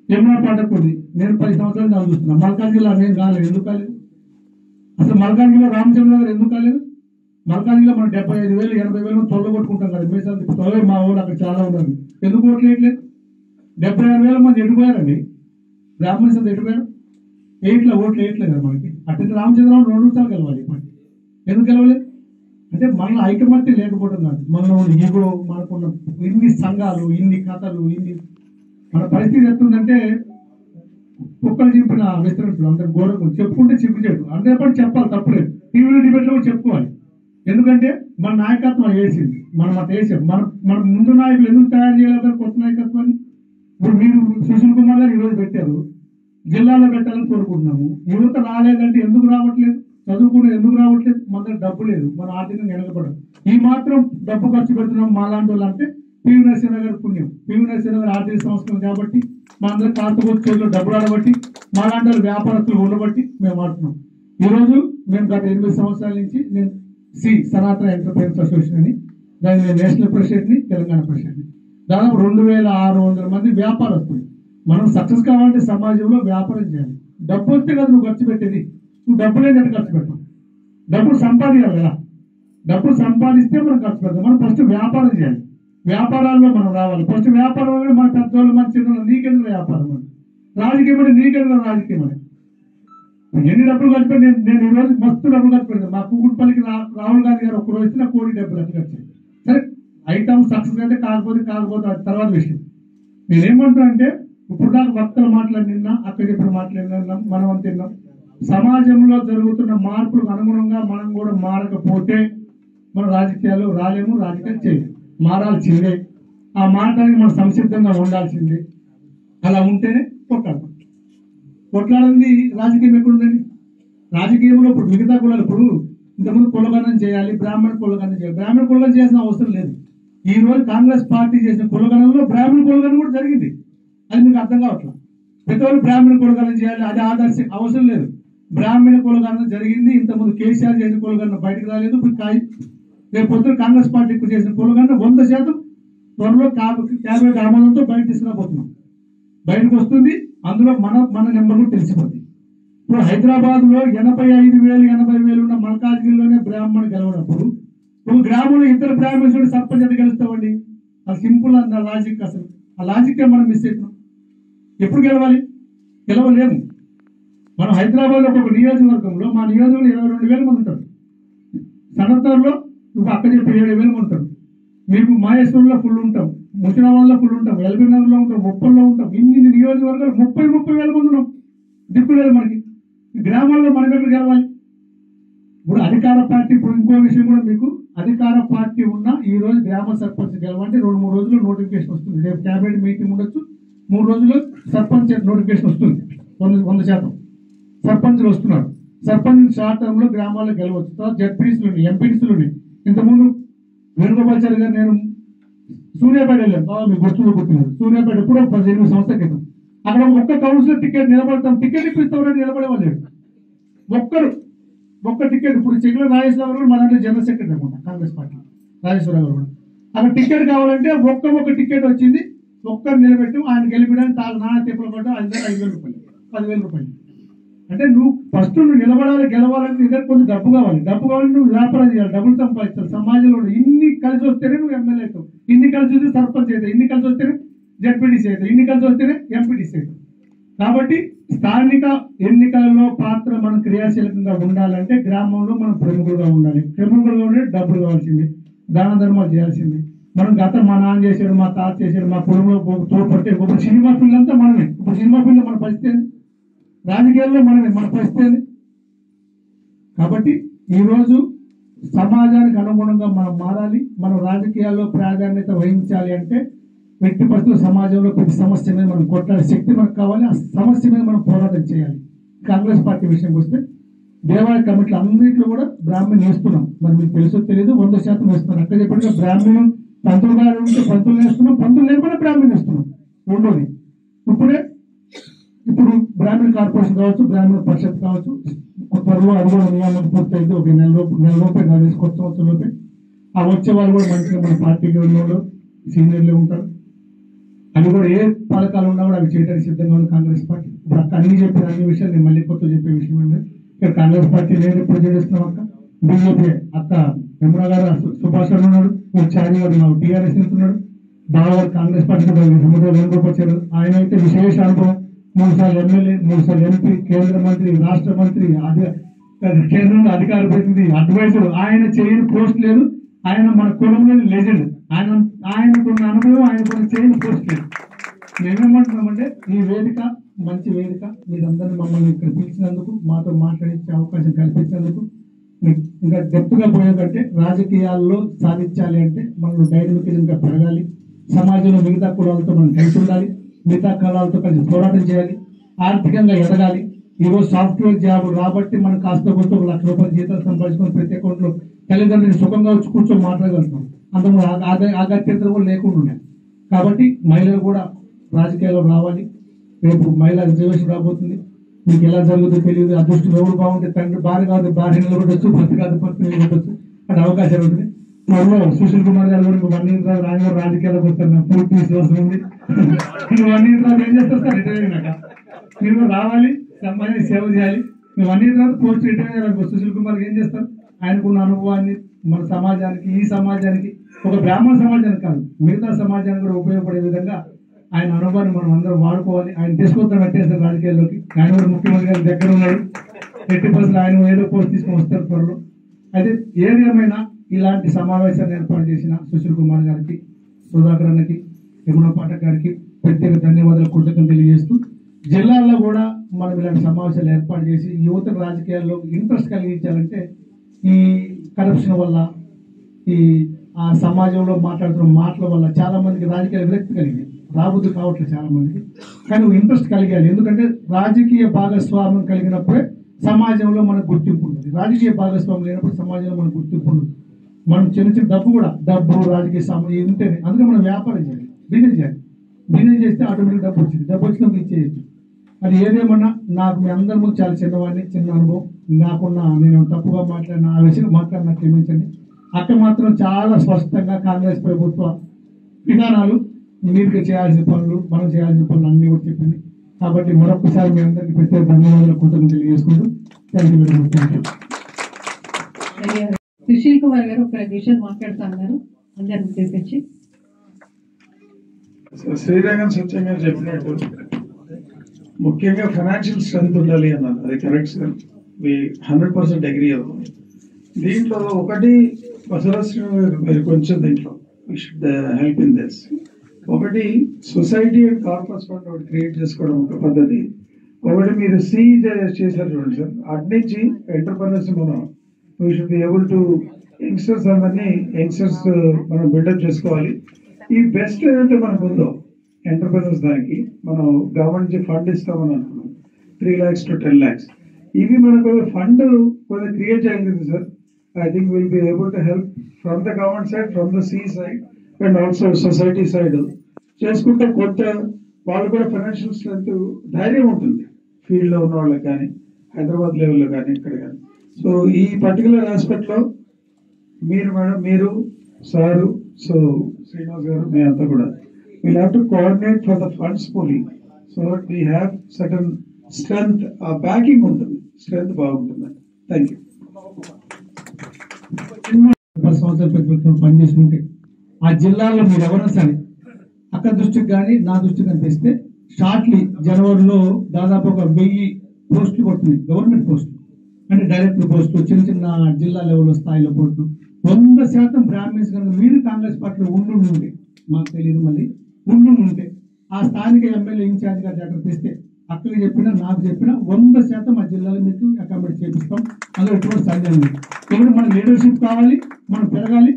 యమునా పాటకు ఉంది, నేను 10 సంవత్సరాలు నేను చూస్తున్నాను. మల్కాజ్గిరిలో నేను కాలేదు, ఎందుకు కాలేదు? అసలు మల్కాజ్గిరిలో రామచంద్ర గారు ఎందుకు కాలేదు? మల్కాజ్గిరిలో మనం 75,000 80,000 తొల్ల కొట్టుకుంటాం కదా, మీసాలు తిప్పుతాం. మా ఊరు అక్కడ చాలా ఉన్నారు, ఎందుకు ఓట్లేయట్లేదు? 76,000 మంది ఎడిపోయారండి. బ్రాహ్మణ్స్ అంతా ఎడిపోయారు, ఎయిట్లో ఓట్లు వేయట్లేదు కదా మనకి. అట్లా రామచంద్రరావు 2 సార్లు గెలవాలి. ఎందుకు గెలవలేదు అంటే మనలో ఐకమత్యం లేకపోవడం కాదు, మనలో ఈగో, మనకున్న ఇన్ని సంఘాలు, ఇన్ని కథలు, ఇన్ని మన పరిస్థితి ఎట్లుందంటే కుక్కలు చింపిన విస్తరించడం. అందరు గోడకు చెప్పుకుంటే చింపించాడు, అందరూ చెప్పాలి, తప్పులేదు. టీవీలో డిబేట్లో కూడా చెప్పుకోవాలి. ఎందుకంటే మన నాయకత్వం వేసింది, మనం అట్లా వేసాం. మన ముందు నాయకులు ఎందుకు తయారు చేయలేదు కొత్త నాయకత్వాన్ని? ఇప్పుడు మీరు సుశీల్ కుమార్ గారు ఈరోజు పెట్టారు, జిల్లాలో పెట్టాలని కోరుకుంటున్నాము. యువత రాలేదంటే ఎందుకు రావట్లేదు? చదువుకునే ఎందుకు రావట్లేదు? మన దగ్గర డబ్బు లేదు, మన ఆర్థికంగా వెనకబడదు. ఈ మాత్రం డబ్బు ఖర్చు పెడుతున్నాం మాలాంటి వాళ్ళు అంటే పివి నరసింహ గారి పుణ్యం. పివి నరసింహ గారు ఆర్థిక సంస్కరణ కాబట్టి మా అందరూ కాస్త చేతిలో డబ్బులు ఆడబట్టి మాలాంటి వాళ్ళు వ్యాపారస్తులు ఉండబట్టి మేము ఆడుతున్నాం. ఈరోజు మేము గత 8 సంవత్సరాల నుంచి నేను సనాతన ఎంటర్ప్రైజెస్ అసోసియేషన్ అని, దాని నేను నేషనల్ ప్రెసిడెంట్ని, తెలంగాణ ప్రెసిడెంట్ని. దాదాపు 2,600 మంది వ్యాపారస్తులు. మనం సక్సెస్ కావాలంటే సమాజంలో వ్యాపారం చేయాలి. డబ్బు వస్తే కదా నువ్వు ఖర్చు పెట్టేది. నువ్వు డబ్బు లేదంటే ఖర్చు పెట్టావు. డబ్బు సంపాదించాలి కదా, డబ్బు సంపాదిస్తే మనం ఖర్చు పెడతాం. మనం ఫస్ట్ వ్యాపారం చేయాలి, వ్యాపారాల్లో మనం రావాలి. ఫస్ట్ వ్యాపారం అంటే మన పెద్దోళ్ళు, మన చిన్న నీకెందుకు వ్యాపారం అని, రాజకీయం అంటే నీకెందుకు రాజకీయం అని. ఎన్ని డబ్బులు ఖర్చు పెట్టి నేను ఈరోజు మస్తు డబ్బులు ఖర్చు పెడతాను. మా కూకుట్పల్లికి రాహుల్ గాంధీ గారు ఒక్కరోజు ఇస్తే నాకు 1 కోటి డబ్బులు ఖర్చు వచ్చాయి. సరే ఐటమ్ సక్సెస్ అయితే కాకపోతే అది తర్వాత విషయం. నేనేమంటున్నా అంటే ఇప్పుడు దాకా భక్తుల మాట్లాడినా, అక్కడ చెప్పిన మాట్లాడినాం, మనం అంటున్నాం. సమాజంలో జరుగుతున్న మార్పులకు అనుగుణంగా మనం కూడా మారకపోతే మన రాజకీయాలు రాలేము, రాజకీయాలు చేయలేము. మారాల్సిందే. ఆ మారడానికి మనం సంసిద్ధంగా ఉండాల్సిందే. అలా ఉంటేనే కొట్లాడింది. రాజకీయం ఎక్కడుందండి? రాజకీయంలో ఇప్పుడు మిగతా కులాలు, ఇప్పుడు ఇంతకుముందు కులగణన చేయాలి, బ్రాహ్మణ కులగణన చేయాలి. బ్రాహ్మణ కులగణన చేయాల్సిన అవసరం లేదు. ఈ రోజు కాంగ్రెస్ పార్టీ చేసిన కులగణనలో బ్రాహ్మణ కులగణన కూడా జరిగింది. అది మీకు అర్థం కావట్లేదు. ప్రతి ఒక్కరు బ్రాహ్మణ కులగణన చేయాలి, అది ఆదర్శం అవసరం లేదు. బ్రాహ్మణ కులగణన జరిగింది. ఇంతకుముందు కేసీఆర్ చేసిన కులగణన బయటకు రాలేదు. రేపు పొద్దున కాంగ్రెస్ పార్టీ చేసిన కులగణన 100% త్వరలో క్యాబినెట్ ఆమోదంతో బయట తీసుకురాబోతున్నాం. బయటకు వస్తుంది. అందులో మన నెంబర్ కూడా తెలిసిపోతుంది. ఇప్పుడు హైదరాబాద్ లో 85,000 80,000 ఉన్న మల్కాజ్గిరిలోనే బ్రాహ్మణ గెలవనప్పుడు ఒక గ్రామంలో ఇద్దరు బ్రాహ్మణ్స్ సర్పంచ్ ఎంత గెలుస్తామండి? అది సింపుల్ అన్న లాజిక్. అసలు ఆ లాజిక్ మనం మిస్ అవుతున్నాం. ఎప్పుడు గెలవాలి? గెలవలేము. మనం హైదరాబాద్ లో ఒక నియోజకవర్గంలో, మా నియోజకవర్గంలో 22,000 మంది ఉంటారు. సనత్తర్లో ఇప్పుడు అక్క చెప్పి 7,000 మంది ఉంటారు. మీకు మాయేశ్వరంలో ఫుల్ ఉంటాం, ముషిరాబాద్ లో ఫుల్ ఉంటాం, ఎల్బీ నగర్ లో ఉంటాం, ముప్పల్లో ఉంటాం. ఇన్ని నియోజకవర్గాలు 30,000 మంది ఉన్నాం. దిక్కు లేదు మనకి. గ్రామాల్లో మనం ఎక్కడ గెలవాలి? ఇప్పుడు అధికార పార్టీ, ఇప్పుడు ఇంకో విషయం కూడా మీకు, అధికార పార్టీ ఉన్న ఈ రోజు గ్రామ సర్పంచ్ గెలవంటే 2-3 రోజుల్లో నోటిఫికేషన్ వస్తుంది. రేపు క్యాబినెట్ మీటింగ్ ఉండొచ్చు, 3 రోజుల్లో సర్పంచ్ నోటిఫికేషన్ వస్తుంది. 100% సర్పంచ్లు వస్తున్నారు. సర్పంచ్ షార్ట్ టర్మ్ లో గ్రామాల్లో గెలవచ్చు. తర్వాత జడ్పీటీసీలు, ఎంపీటీసీలు. ఇంతకుముందు వేణుగోపాల్ గారు నేను సూర్యాపేట వెళ్ళాను, బాగా మీకు గుర్తున్నారు. సూర్యాపేట ఎప్పుడో 18 సంవత్సరాల క్రితం అక్కడ ఒక్క కౌన్సిలర్ టికెట్ నిలబడతాం, టికెట్ ఇప్పిస్తామని నిలబడే వాళ్ళు ఒక్క టికెట్. ఇప్పుడు చెగుల రాజేశ్వరరావు గారు మా దాంట్లో జనరల్ సెక్రటరీ అనుకుంటా కాంగ్రెస్ పార్టీ, రాజేశ్వరరావు గారు కూడా అక్కడ టికెట్ కావాలంటే ఒక్క టికెట్ వచ్చింది, ఒక్కరు నిలబెట్టాం. ఆయన గెలిపడానికి తాను నాన్న తిప్పలు పడ్డా 5,000 రూపాయలు 10,000 రూపాయలు. అంటే నువ్వు ఫస్ట్ నువ్వు నిలబడాలి, గెలవాలంటే ఇద్దరు కొంచెం డబ్బు కావాలి, నువ్వు వ్యాపారం చేయాలి, డబ్బులు సంపాదించాలి. సమాజంలో ఇన్ని కలిసి వస్తేనే నువ్వు ఎమ్మెల్యే అవుతావు, ఇన్ని కలిసి వస్తే సర్పంచ్ అవుతావు, ఇన్ని కలిసి వస్తేనే జడ్పీటీసీ అవుతావు, ఇన్ని కలిసి వస్తేనే ఎంపీటీసీ అవుతావు. కాబట్టి స్థానిక ఎన్నికలలో పాత్ర మనం క్రియాశీలకంగా ఉండాలంటే గ్రామంలో మనం ప్రముఖులుగా ఉండాలి. ప్రముఖులుగా ఉండే డబ్బులు కావాల్సింది, దాన ధర్మాలు చేయాల్సింది. మనం గతం మా నాన్న చేశాడు, మా తాత చేశాడు, మా కుటుంబంలో తోడ్పడితే ఒక సినిమా పిల్లంతా మనమే. ఇప్పుడు సినిమా పిల్లలు మన పరిస్థితి, రాజకీయాల్లో మనమే, మన పరిస్థితి. కాబట్టి ఈరోజు సమాజానికి అనుగుణంగా మనం మారాలి. మనం రాజకీయాల్లో ప్రాధాన్యత వహించాలి అంటే వ్యక్తి పరిస్థితులు సమాజంలో ప్రతి సమస్య మీద మనం కొట్టాలి, శక్తి మనకు కావాలి. ఆ సమస్య మీద మనం పోరాటం చేయాలి. కాంగ్రెస్ పార్టీ విషయంకి వస్తే దేవాలయ కమిటీలు అన్నింటిలో కూడా బ్రాహ్మణ్ వేస్తున్నాం. మరి మీకు తెలుసో తెలియదు, 100% వేస్తున్నాం. అక్కడ చెప్పినట్టు బ్రాహ్మణం పంతులు గారు ఉంటే పంతులు వేస్తున్నాం, పంతులు లేకుండా బ్రాహ్మణ్ వేస్తున్నాం. రెండోది ఇప్పుడు బ్రాహ్మణ కార్పొరేషన్ కావచ్చు, బ్రాహ్మణ పరిషత్ కావచ్చు, త్వరలో అది కూడా నియామకం పూర్తయింది. ఒక నెల లోపే కాదు, కొత్త సంవత్సరం లోపే. ఆ వచ్చే వాళ్ళు కూడా మంచిగా మన పార్టీకి ఉన్నవాళ్ళు సీనియర్లే ఉంటారు. అవి కూడా ఏ పథకాలు ఉన్నా కూడా అవి చేయడానికి సిద్ధంగా ఉంది కాంగ్రెస్ పార్టీ. ఇప్పుడు అక్క అన్ని చెప్పిన అన్ని విషయాలు నేను మళ్ళీ కొత్త చెప్పే విషయం ఏంటంటే ఇక్కడ కాంగ్రెస్ పార్టీ నేను రిప్రజెంట్ చేస్తున్నాం. అక్క బీజేపీ అక్క యమున గారు సుభాష్ గారు ఉన్నాడు, చారి గారు టీఆర్ఎస్ ఉన్నాడు, బాబా గారు కాంగ్రెస్ పార్టీ వేణుగోపాల్. ఆయన అయితే విశేష అనుభవం, 3 సార్లు ఎమ్మెల్యే, 3 సార్లు ఎంపీ, కేంద్ర మంత్రి, రాష్ట్ర మంత్రి, కేంద్రంలో అధికార ప్రతినిధి, అడ్వైజర్. ఆయన చేయని పోస్ట్ లేదు. ఆయన మన కులంలోని లెజెండ్. ఆయనకున్న అనుభవం, ఆయనకున్న చేయని పోస్ట్ లేదు. మేమేమంటున్నామంటే ఈ వేదిక మంచి వేదిక, మీరందరినీ మమ్మల్ని ఇక్కడ పిలిచినందుకు, మాతో మాట్లాడించే అవకాశం కల్పించినందుకు, ఇంకా డెప్త్గా పోయేకంటే రాజకీయాల్లో సాధించాలి అంటే మనం డైనమికల్గా పెరగాలి. సమాజంలో మిగతా కులాలతో మనం కలిసి ఉండాలి, మిగతా కులాలతో కలిసి పోరాటం చేయాలి, ఆర్థికంగా ఎదగాలి. ఈరోజు సాఫ్ట్వేర్ జాబ్ రాబట్టి మనం కాస్త కొంత 1,00,000 రూపాయలు జీతాలు సంపాదించుకొని ప్రతి అకౌంట్లో తల్లిదండ్రులు సుఖంగా వచ్చి కూర్చొని మాట్లాడగలుగుతాం. అంతకు ఆగత్యంతరం కూడా లేకుండా ఉన్నాయి. కాబట్టి మహిళలు కూడా రాజకీయాల్లో రావాలి. రేపు మహిళా రిజర్వేషన్ రాబోతుంది. మీకు ఎలా జరుగుతుందో తెలియదు. అదృష్టం ఎవరు బాగుంటే తండ్రి భార్య కాదు భార్య నిలబడవచ్చు, భర్త కాదు భర్త నిలబడవచ్చు. అక్కడ అవకాశాలు ఉంటుంది. త్వరలో సుశీల్ కుమార్ గారు కూడా 1 year తర్వాత ఆయన కూడా రాజకీయాలకు వస్తారు. పూర్తి విశ్వాసం ఉంది. 1 year తర్వాత ఏం చేస్తారు సార్? రిటైర్ అయినాక మీరు కూడా రావాలి, సమాజానికి సేవ చేయాలి. 1 year తర్వాత పోస్ట్ రిటైర్ అయ్యారు. సుశీల్ కుమార్ ఏం చేస్తారు? ఆయనకున్న అనుభవాన్ని మన సమాజానికి, ఈ సమాజానికి, ఒక బ్రాహ్మణ సమాజానికి కాదు మిగతా సమాజానికి కూడా ఉపయోగపడే విధంగా ఆయన అనుభవాన్ని మనం అందరం వాడుకోవాలి. ఆయన తీసుకొద్దాం పెట్టేస్తారు రాజకీయాల్లోకి. ఆయన కూడా ముఖ్యమంత్రి గారి దగ్గర ఉన్నాడు. 80% ఆయన ఏదో పోస్ట్ తీసుకొని వస్తారు త్వరలో. అయితే ఏదేమైనా ఇలాంటి సమావేశాన్ని ఏర్పాటు చేసిన సుశీల్ కుమార్ గారికి, సుధాకర్ అన్నకి, యమున పాఠక్ గారికి ప్రత్యేక ధన్యవాదాలు, కృతజ్ఞతలు తెలియజేస్తూ జిల్లాల్లో కూడా మనం ఇలాంటి సమావేశాలు ఏర్పాటు చేసి యువత రాజకీయాల్లో ఇంట్రెస్ట్ కలిగించాలంటే ఈ కరప్షన్ వల్ల, ఆ సమాజంలో మాట్లాడుతున్న మాటల వల్ల చాలా మందికి రాజకీయ విరక్తి కలిగింది, రాబుద్ది కావట్లేదు చాలా మందికి. కానీ ఇంట్రెస్ట్ కలిగాలి. ఎందుకంటే రాజకీయ భాగస్వామ్యం కలిగినప్పుడే సమాజంలో మనకు గుర్తింపు ఉంటుంది. రాజకీయ భాగస్వామ్యం లేనప్పుడు సమాజంలో మనకు గుర్తింపు ఉంటుంది. మనం చిన్న డబ్బు రాజకీయ సమయం ఉంటేనే. అందుకే మనం వ్యాపారం చేయాలి, బిజినెస్ చేయాలి. బిజినెస్ చేస్తే ఆటోమేటిక్ డబ్బు వచ్చింది, డబ్బు వచ్చినప్పుడు ఇచ్చేయచ్చు. అది ఏదేమన్నా నాకు మీ అందరి ముందు చాలా చిన్నవాడిని, చిన్న అనుభవం నాకున్న, నేను తప్పుగా మాట్లాడిన ఆ విషయం మాట్లాడిన క్షమించండి. అక్క మాత్రం చాలా స్పష్టంగా కాంగ్రెస్ ప్రభుత్వ విధానాలు, మీరు చేయాల్సిన పనులు, మనం చేయాల్సిన పనులు అన్ని కూడా చెప్పింది. కాబట్టి మరొకసారి మీ అందరికీ ప్రత్యేక ధన్యవాదాలు, కృతజ్ఞతలు తెలియజేసుకుంటూ thank you very much. Sushil Kumar గారు ఒక విషయం మాట్లాడుతా ఉన్నారు, అందరిని ఉద్దేశించి. శ్రీరంగం సత్యం గారు చెప్పినట్టు ముఖ్యంగా ఫైనాన్షియల్ స్ట్రెంత్ ఉండాలి అన్నారు. అది కరెక్ట్ సార్, 100% అగ్రీ అవుతుంది. దీంట్లో ఒకటి బసవరాశ్రీ మీరు కొంచెం దీంట్లో హెల్ప్ ఇన్ దిస్. ఒకటి సొసైటీ అండ్ కార్పస్ ఫండ్ ఒకటి క్రియేట్ చేసుకోవడం ఒక పద్ధతి. ఒకటి మీరు చేశారు చూడండి సార్, అటు నుంచి ఎంటర్ప్రెనర్స్ మనం we should be able to youngsters అందరినీ యంగ్స్టర్స్ మనం బిల్డప్ చేసుకోవాలి. ఈ బెస్ట్ ఏదైతే మనకు ఉందో ఎంటర్ప్రెనర్స్ దానికి మనం గవర్నమెంట్ నుంచి ఫండ్ ఇస్తామని అనుకున్నాం, 3 lakhs to 10 lakhs. ఇవి మనకు ఫండ్ కొంచెం క్రియేట్ చేయగలిగింది sir. I think we'll be able to help from the government side, from the C side, and also society side. చేసుకుంటే కొంత వాళ్ళు కూడా ఫైనాన్షియల్ స్ట్రెంత్ ధైర్యం ఉంటుంది ఫీల్డ్లో ఉన్న వాళ్ళకి కానీ హైదరాబాద్ లెవెల్లో కానీ ఇక్కడ కానీ. సో ఈ పర్టికులర్ ఆస్పెక్ట్లో మీరు మేడం, మీరు సారు, సో శ్రీనివాస్ గారు, మీ అంతా కూడా we'll have to coordinate for the funds pooling so that we have certain strength, backing ఉంటుంది, స్ట్రెంత్ బాగుంటుంది. Thank you. 10 సంవత్సరాల ప్రతిపక్షం పనిచేసి ఉంటే ఆ జిల్లాలో మీరు ఎవరైనా సరే అక్కడ దృష్టికి కానీ నా దృష్టికి కనిపిస్తే షార్ట్లీ జనవరిలో దాదాపు ఒక 1000 పోస్టులు పడుతున్నాయి, గవర్నమెంట్ పోస్టులు అంటే డైరెక్టర్ పోస్టులు, చిన్న చిన్న జిల్లా లెవెల్ స్థాయిలో పోస్టులు. 100% బ్రాహ్మణ్స్ కనుక మీరు కాంగ్రెస్ పార్టీలో ఉంటే, మాకు తెలియదు మళ్ళీ ఉంటే ఆ స్థానిక ఎమ్మెల్యే ఇన్ఛార్జ్ గారి దగ్గర తెస్తే అక్కడికి చెప్పినా నాకు చెప్పినా 100% మా జిల్లాలో మీకు అకామిడేట్ చేపిస్తాం. అందులో ఎటువంటి సందేహం లేదు. ఇప్పుడు మన లీడర్షిప్ కావాలి, మనం పెరగాలి.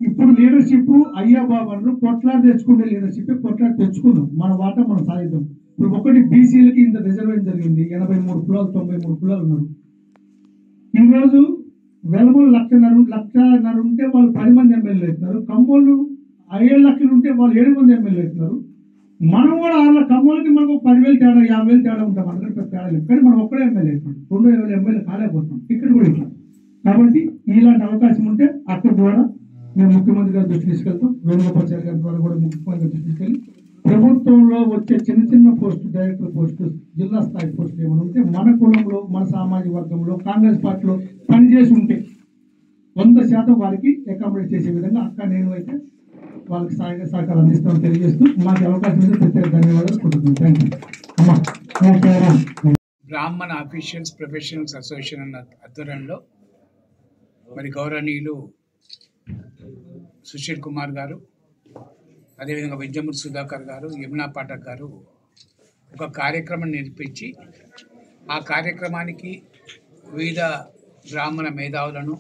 ఇప్పుడు లీడర్షిప్ అయ్యా బాబు కొట్లాడి తెచ్చుకునే లీడర్షిప్ కొట్లాడి తెచ్చుకుందాం, మన వాటా మనం సాధిద్దాం. ఇప్పుడు ఒకటి బీసీలకి ఇంత రిజర్వేషన్ జరిగింది, 83 కులాలు 93 కులాలు ఉన్నారు. ఈరోజు వెలమలు 1,00,000 ఉంటే వాళ్ళు 10 మంది ఎమ్మెల్యేలు అవుతున్నారు. కమ్మోళ్ళు 7 లక్షలు ఉంటే వాళ్ళు 7 మంది ఎమ్మెల్యేలు అవుతున్నారు. మనం కూడా 6 కమ్మోళ్ళకి మనకు 10,000 తేడా 50,000 తేడా ఉంటాం. అందరికీ పెద్ద తేడా లేదు, కానీ మనం ఒక్కడే ఎమ్మెల్యే అవుతాం, 2,000 ఎమ్మెల్యే కాలేకపోతాం. ఇక్కడ కూడా ఇట్లా. కాబట్టి ఇలాంటి అవకాశం ఉంటే అక్కడ ద్వారా మేము ముఖ్యమంత్రి గారి దృష్టి తీసుకెళ్తాం, వేణుగోపాల్ గారి ద్వారా కూడా ముఖ్యమంత్రి దృష్టి తీసుకెళ్ళి ప్రభుత్వంలో వచ్చే చిన్న చిన్న పోస్టు, డైరెక్టర్ పోస్టు, జిల్లా స్థాయి పోస్టులు ఏమైనా ఉంటే మన కులంలో, మన సామాజిక వర్గంలో కాంగ్రెస్ పార్టీలో పనిచేసి ఉంటే 100% వారికి అకామిడేట్ చేసే విధంగా అక్క నేను అయితే వాళ్ళకి సహకారం అందిస్తామని తెలియజేస్తూ మాకు అవకాశం మీద ప్రత్యేక ధన్యవాదాలు కొడుతున్నాను. Thank you. Brahmana officials professionals association అన్న ఆధ్వర్యంలో మరి గౌరవనీయులు సుశీల్ కుమార్ గారు, అదేవిధంగా విద్యమూర్తి సుధాకర్ గారు, యమునా పాఠక్ గారు ఒక కార్యక్రమం నిర్మించి ఆ కార్యక్రమానికి వివిధ బ్రాహ్మణ మేధావులను,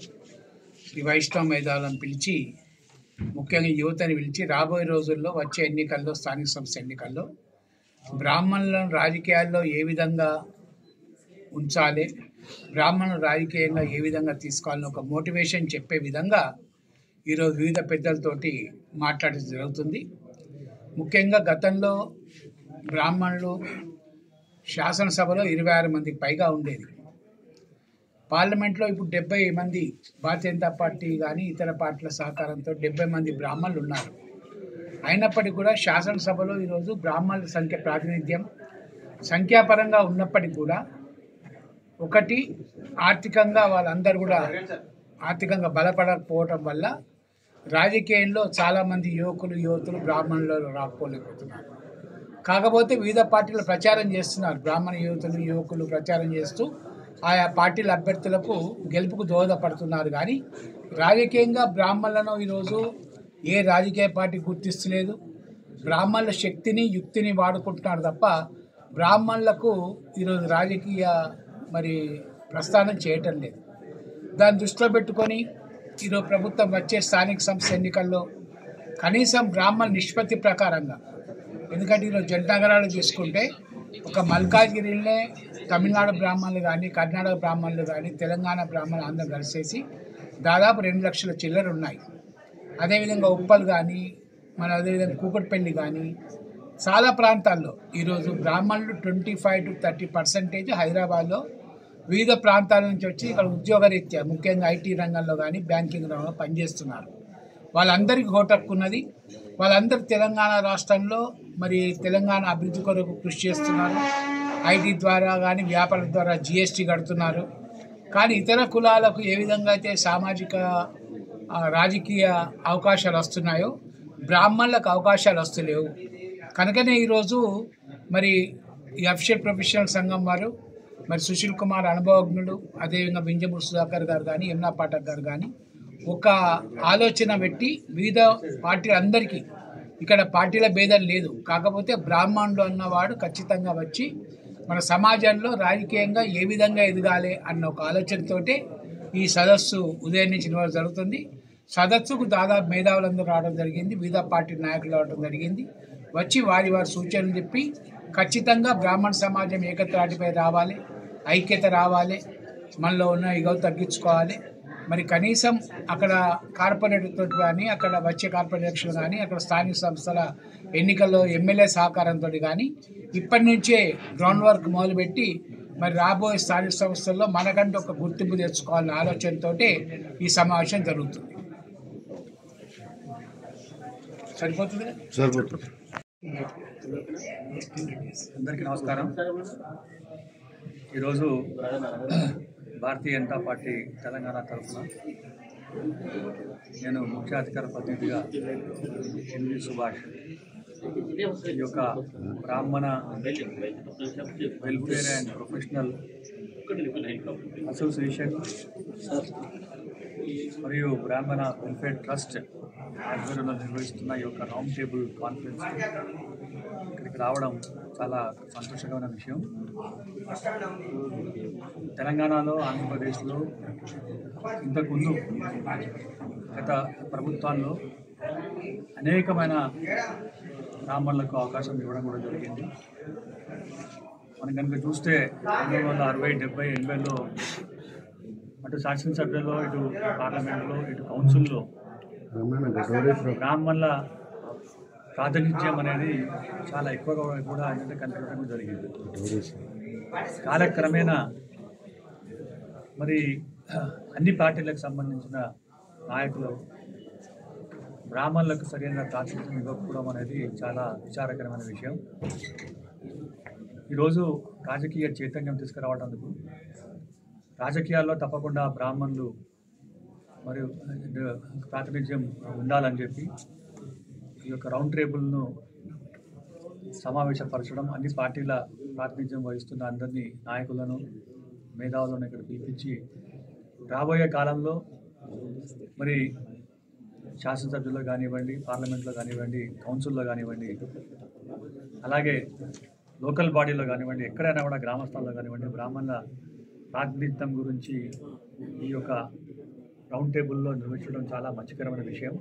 ఈ వైష్ణవ మేధావులను పిలిచి, ముఖ్యంగా యువతని పిలిచి రాబోయే రోజుల్లో వచ్చే ఎన్నికల్లో, స్థానిక సంస్థ ఎన్నికల్లో బ్రాహ్మణులను రాజకీయాల్లో ఏ విధంగా ఉంచాలి, బ్రాహ్మణులు రాజకీయంగా ఏ విధంగా తీసుకోవాలని ఒక మోటివేషన్ చెప్పే విధంగా ఈరోజు వివిధ పెద్దలతోటి మాట్లాడడం జరుగుతుంది. ముఖ్యంగా గతంలో బ్రాహ్మణులు శాసనసభలో 26 మందికి పైగా ఉండేది. పార్లమెంట్లో ఇప్పుడు 70 మంది, భారతీయ జనతా పార్టీ కానీ ఇతర పార్టీల సహకారంతో 70 మంది బ్రాహ్మణులు ఉన్నారు. అయినప్పటికీ కూడా శాసనసభలో ఈరోజు బ్రాహ్మణుల సంఖ్య ప్రాతినిధ్యం సంఖ్యాపరంగా ఉన్నప్పటికీ కూడా ఒకటి ఆర్థికంగా వాళ్ళందరూ కూడా ఆర్థికంగా బలపడకపోవటం వల్ల రాజకీయంలో చాలామంది యువతులు బ్రాహ్మణులు రాకపోలేకపోతున్నారు. కాకపోతే వివిధ పార్టీలు ప్రచారం చేస్తున్నారు. బ్రాహ్మణ యువకులు ప్రచారం చేస్తూ ఆయా పార్టీల అభ్యర్థులకు గెలుపుకు దోహదపడుతున్నారు. కానీ రాజకీయంగా బ్రాహ్మణులను ఈరోజు ఏ రాజకీయ పార్టీ గుర్తిస్తలేదు. బ్రాహ్మణుల శక్తిని, యుక్తిని వాడుకుంటున్నారు తప్ప బ్రాహ్మణులకు ఈరోజు రాజకీయ ప్రస్థానం చేయటం లేదు. దాన్ని దృష్టిలో పెట్టుకొని ఈరోజు ప్రభుత్వం వచ్చే స్థానిక సంస్థ ఎన్నికల్లో కనీసం బ్రాహ్మణ నిష్పత్తి ప్రకారంగా, ఎందుకంటే ఈరోజు జననగరాలు తీసుకుంటే ఒక మల్కాజ్గిరిలోనే తమిళనాడు బ్రాహ్మణులు కానీ, కర్ణాటక బ్రాహ్మణులు కానీ, తెలంగాణ బ్రాహ్మణులు అందరూ కలిసేసి దాదాపు 2 లక్షల చిల్లర ఉన్నాయి. అదేవిధంగా ఉప్పల్ కానీ, అదేవిధంగా కూకట్పల్లి కానీ చాలా ప్రాంతాల్లో ఈరోజు బ్రాహ్మణులు 25 to 30% హైదరాబాద్లో వివిధ ప్రాంతాల నుంచి వచ్చి ఇక్కడ ఉద్యోగరీత్యా ముఖ్యంగా ఐటీ రంగంలో కానీ, బ్యాంకింగ్ రంగంలో పనిచేస్తున్నారు. వాళ్ళందరికీ ఓటక్కున్నది. వాళ్ళందరూ తెలంగాణ రాష్ట్రంలో తెలంగాణ అభివృద్ధి కొరకు కృషి చేస్తున్నారు. ఐటీ ద్వారా కానీ, వ్యాపారం ద్వారా జిఎస్టీ కడుతున్నారు. కానీ ఇతర కులాలకు ఏ విధంగా అయితే సామాజిక రాజకీయ అవకాశాలు వస్తున్నాయో బ్రాహ్మణులకు అవకాశాలు వస్తలేవు. కనుకనే ఈరోజు ఈ అఫీషియల్ ప్రొఫెషనల్ సంఘం వారు సుశీల్ కుమార్ అనుభవజ్ఞుడు, అదేవిధంగా వింజమూర్తి సుధాకర్ గారు కానీ, యమునా పాఠక్ గారు కానీ ఒక ఆలోచన పెట్టి వివిధ పార్టీలందరికీ, ఇక్కడ పార్టీల భేదం లేదు, కాకపోతే బ్రాహ్మణుడు అన్నవాడు ఖచ్చితంగా వచ్చి మన సమాజంలో రాజకీయంగా ఏ విధంగా ఎదగాలి అన్న ఒక ఆలోచనతోటే ఈ సదస్సు ఉదయం నుంచి జరుగుతుంది. సదస్సుకు దాదాపు మేధావులందరూ రావడం జరిగింది, వివిధ పార్టీ నాయకులు రావడం జరిగింది. వచ్చి వారి సూచనలు చెప్పి ఖచ్చితంగా బ్రాహ్మణ సమాజం ఏకత్రాటిపై రావాలి, ఐక్యత రావాలి, మనలో ఉన్న ఇగో తగ్గించుకోవాలి, మరి కనీసం అక్కడ కార్పొరేటర్తో కానీ అక్కడ వచ్చే కార్పొరేట్ ఎలక్షన్ కానీ అక్కడ స్థానిక సంస్థల ఎన్నికల్లో ఎమ్మెల్యే సహకారంతో కానీ ఇప్పటి నుంచే గ్రౌండ్ వర్క్ మొదలుపెట్టి మరి రాబోయే స్థానిక సంస్థల్లో మనకంటూ ఒక గుర్తింపు తెచ్చుకోవాలనే ఆలోచనతో ఈ సమావేశం జరుగుతుంది. సరిపోతుంది. అందరికీ నమస్కారం. ఈరోజు భారతీయ జనతా పార్టీ తెలంగాణ తరఫున నేను ముఖ్య అధికార ప్రతినిధిగా ఎన్వి సుభాష్ ఈ యొక్క బ్రాహ్మణ వెల్ఫేర్ అండ్ ప్రొఫెషనల్ అసోసియేషన్ మరియు బ్రాహ్మణ వెల్ఫేర్ ట్రస్ట్ ఆధ్వర్యంలో నిర్వహిస్తున్న ఈ యొక్క రౌండ్ టేబుల్ కాన్ఫరెన్స్ ఇక్కడికి రావడం చాలా సంతోషకరమైన విషయం. తెలంగాణలో, ఆంధ్రప్రదేశ్లో ఇంతకుముందు గత ప్రభుత్వాల్లో అనేకమైన బ్రాహ్మణులకు అవకాశం ఇవ్వడం కూడా జరిగింది. మనం కనుక చూస్తే 1960, 70, 80లో అటు శాసనసభ్యుల్లో, ఇటు పార్లమెంట్లో, ఇటు కౌన్సిల్లో బ్రాహ్మణుల ప్రాతినిధ్యం అనేది చాలా ఎక్కువగా కూడా ఏంటంటే కనిపించడం జరిగింది. కాలక్రమేణా మరి అన్ని పార్టీలకు సంబంధించిన నాయకులు బ్రాహ్మణులకు సరైన ప్రాతినిధ్యం ఇవ్వకపోవడం అనేది చాలా విచారకరమైన విషయం. ఈరోజు రాజకీయ చైతన్యం తీసుకురావడానికి రాజకీయాల్లో తప్పకుండా బ్రాహ్మణులు మరియు ప్రాతినిధ్యం ఉండాలని చెప్పి ఈ యొక్క రౌండ్ టేబుల్ను సమావేశపరచడం, అన్ని పార్టీల ప్రాతినిధ్యం వహిస్తున్న అందరినీ నాయకులను, మేధావులను ఇక్కడ పిలిపించి రాబోయే కాలంలో మరి శాసనసభ్యుల్లో కానివ్వండి, పార్లమెంట్లో కానివ్వండి, కౌన్సిల్లో కానివ్వండి, అలాగే లోకల్ బాడీలో కానివ్వండి, ఎక్కడైనా కూడా గ్రామస్థాల్లో కానివ్వండి బ్రాహ్మణుల ప్రాతినిధ్యం గురించి ఈ యొక్క రౌండ్ టేబుల్లో నిర్వహించడం చాలా మంచికరమైన విషయం.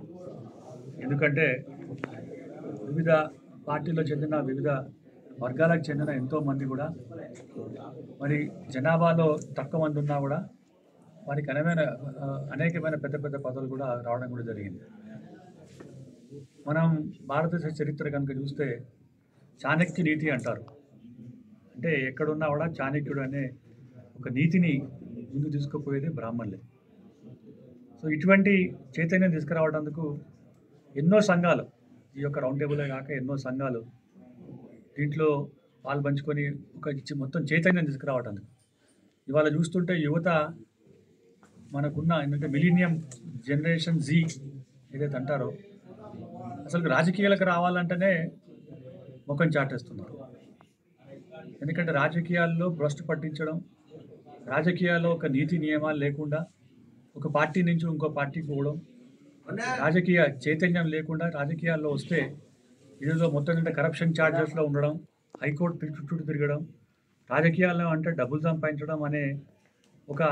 ఎందుకంటే వివిధ పార్టీలో చెందిన వివిధ వర్గాలకు చెందిన ఎంతోమంది కూడా మరి జనాభాలో తక్కువ మంది ఉన్నా కూడా వారికి అనేకమైన పెద్ద పెద్ద పదవులు కూడా రావడం కూడా జరిగింది. మనం భారతదేశ చరిత్ర కనుక చూస్తే చాణక్య నీతి అంటారు. అంటే ఎక్కడున్నా కూడా చాణక్యుడు అనే ఒక నీతిని ముందు తీసుకుపోయేది బ్రాహ్మణులే. సో ఇటువంటి చైతన్యం తీసుకురావడానికి ఎన్నో సంఘాలు, ఈ యొక్క రౌండ్ టేబులే కాక ఎన్నో సంఘాలు దీంట్లో పాల్పంచుకొని ఒక మొత్తం చైతన్యం తీసుకురావడానికి ఇవాళ చూస్తుంటే యువత మనకున్న ఏంటంటే మిలీనియం జనరేషన్ జీ ఏదైతే అంటారో అసలు రాజకీయాలకు రావాలంటేనే ముఖం చాటేస్తున్నారు. ఎందుకంటే రాజకీయాల్లో భ్రష్టు పట్టించడం, రాజకీయాల్లో ఒక నీతి నియమాలు లేకుండా ఒక పార్టీ నుంచి ఇంకో పార్టీకి పోవడం, రాజకీయ చైతన్యం లేకుండా రాజకీయాల్లో వస్తే ఇదిలో మొత్తం అంటే కరప్షన్ ఛార్జెస్లో ఉండడం, హైకోర్టు చుట్టూ తిరగడం, రాజకీయాల్లో అంటే డబ్బులు సంపాదించడం అనే ఒక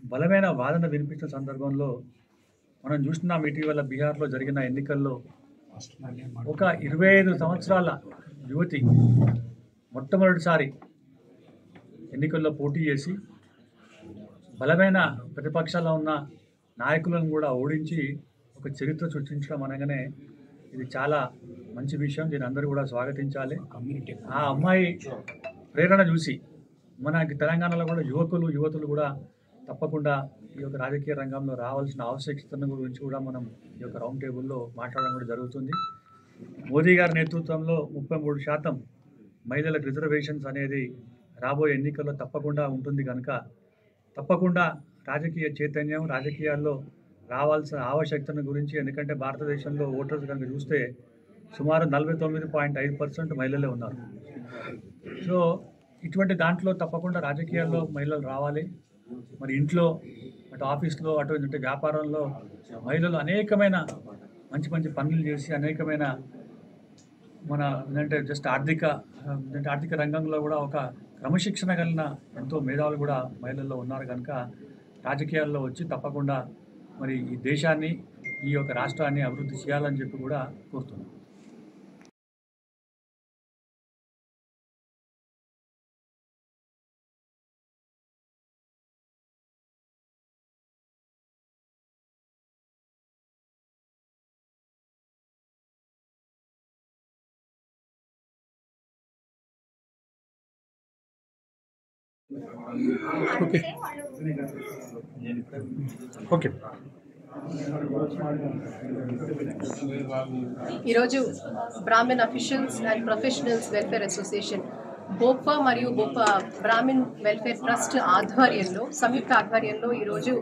బలమైన వాదన వినిపించిన సందర్భంలో మనం చూస్తున్నాం. ఇటీవల బీహార్లో జరిగిన ఎన్నికల్లో ఒక 25 సంవత్సరాల యువతి మొట్టమొదటిసారి ఎన్నికల్లో పోటీ చేసి బలమైన ప్రతిపక్షాల్లో ఉన్న నాయకులను కూడా ఓడించి ఒక చరిత్ర సృష్టించడం అనగానే ఇది చాలా మంచి విషయం. దీన్ని అందరూ కూడా స్వాగతించాలి. ఆ అమ్మాయి ప్రేరణ చూసి మనకి తెలంగాణలో కూడా యువతులు కూడా తప్పకుండా ఈ యొక్క రాజకీయ రంగంలో రావాల్సిన ఆవశ్యకతను గురించి కూడా మనం ఈ యొక్క రౌండ్ టేబుల్లో మాట్లాడడం కూడా జరుగుతుంది. మోదీ గారి నేతృత్వంలో 33% మహిళలకు రిజర్వేషన్స్ అనేది రాబోయే ఎన్నికల్లో తప్పకుండా ఉంటుంది కనుక తప్పకుండా రాజకీయ చైతన్యం, రాజకీయాల్లో రావాల్సిన ఆవశ్యకతను గురించి, ఎందుకంటే భారతదేశంలో ఓటర్స్ కనుక చూస్తే సుమారు 49.5% మహిళలే ఉన్నారు. సో ఇటువంటి దాంట్లో తప్పకుండా రాజకీయాల్లో మహిళలు రావాలి. మరి ఇంట్లో, అటు ఆఫీస్లో, అటు ఏంటంటే వ్యాపారంలో మహిళలు అనేకమైన మంచి మంచి పనులు చేసి అనేకమైన మన ఏంటంటే జస్ట్ ఆర్థిక రంగంలో కూడా ఒక క్రమశిక్షణ కలిగిన ఎంతో మేధావులు కూడా మహిళల్లో ఉన్నారు కనుక రాజకీయాల్లో వచ్చి తప్పకుండా మరి ఈ దేశాన్ని, ఈ యొక్క రాష్ట్రాన్ని అభివృద్ధి చేయాలని చెప్పి కూడా కోరుతున్నాను. ఓకే ఓకే ఈరోజు Brahman officials and professionals welfare association BOPPA మరియు బోప్ప బ్రాహ్మణ్ వెల్ఫేర్ ట్రస్ట్ ఆధ్వర్యంలో సంయుక్త ఆధ్వర్యంలో ఈరోజు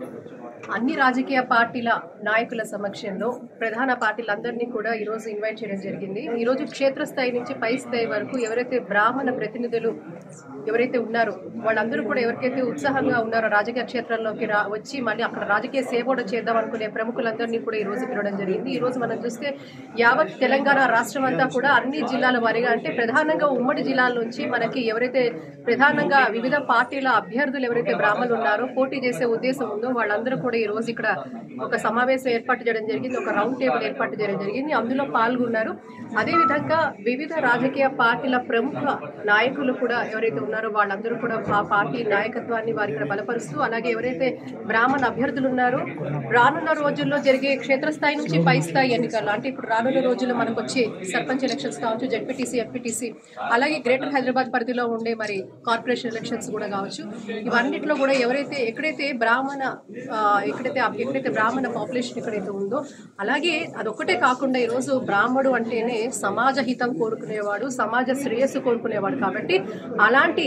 అన్ని రాజకీయ పార్టీల నాయకుల సమక్షంలో ప్రధాన పార్టీలందరినీ కూడా ఈరోజు ఇన్వైట్ చేయడం జరిగింది. ఈరోజు క్షేత్రస్థాయి నుంచి పై స్థాయి వరకు ఎవరైతే బ్రాహ్మణ ప్రతినిధులు ఎవరైతే ఉన్నారో వాళ్ళందరూ కూడా ఎవరికైతే ఉత్సాహంగా ఉన్నారో రాజకీయ క్షేత్రంలోకి వచ్చి మళ్ళీ అక్కడ రాజకీయ సేవ కూడా చేద్దాం అనుకునే ప్రముఖులందరినీ కూడా ఈ రోజు పిలవడం జరిగింది. ఈ రోజు మనం చూస్తే యావత్ తెలంగాణ రాష్ట్రం అంతా కూడా అన్ని జిల్లాల వారీగా అంటే ప్రధానంగా ఉమ్మడి జిల్లాల నుంచి మనకి ఎవరైతే ప్రధానంగా వివిధ పార్టీల అభ్యర్థులు ఎవరైతే బ్రాహ్మణులు ఉన్నారో పోటీ చేసే ఉద్దేశం ఉందో వాళ్ళందరూ కూడా ఈ రోజు ఇక్కడ ఒక సమావేశం ఏర్పాటు చేయడం జరిగింది, ఒక రౌండ్ టేబుల్ ఏర్పాటు చేయడం జరిగింది. అందులో పాల్గొన్నారు. అదేవిధంగా వివిధ రాజకీయ పార్టీల ప్రముఖ నాయకులు కూడా ఎవరైతే ఉన్నారో వాళ్ళందరూ కూడా ఆ పార్టీ నాయకత్వాన్ని వారి ఇక్కడ బలపరుస్తూ అలాగే ఎవరైతే బ్రాహ్మణ అభ్యర్థులు ఉన్నారో రానున్న రోజుల్లో జరిగే క్షేత్రస్థాయి నుంచి పై స్థాయి ఎన్నికలు అంటే ఇప్పుడు రానున్న రోజుల్లో మనకు వచ్చే సర్పంచ్ ఎలక్షన్స్ కావచ్చు, జెడ్పీటీసీ, ఎంపీటీసీ, అలాగే గ్రేటర్ హైదరాబాద్ పరిధిలో ఉండే మరి కార్పొరేషన్ ఎలక్షన్స్ కూడా కావచ్చు. ఇవన్నిట్లో కూడా ఎక్కడైతే బ్రాహ్మణ పాపులేషన్ ఎక్కడైతే ఉందో అలాగే అదొక్కటే కాకుండా ఈరోజు బ్రాహ్మడు అంటేనే సమాజ హితం కోరుకునేవాడు, సమాజ శ్రేయస్సు కోరుకునేవాడు. కాబట్టి అలాంటి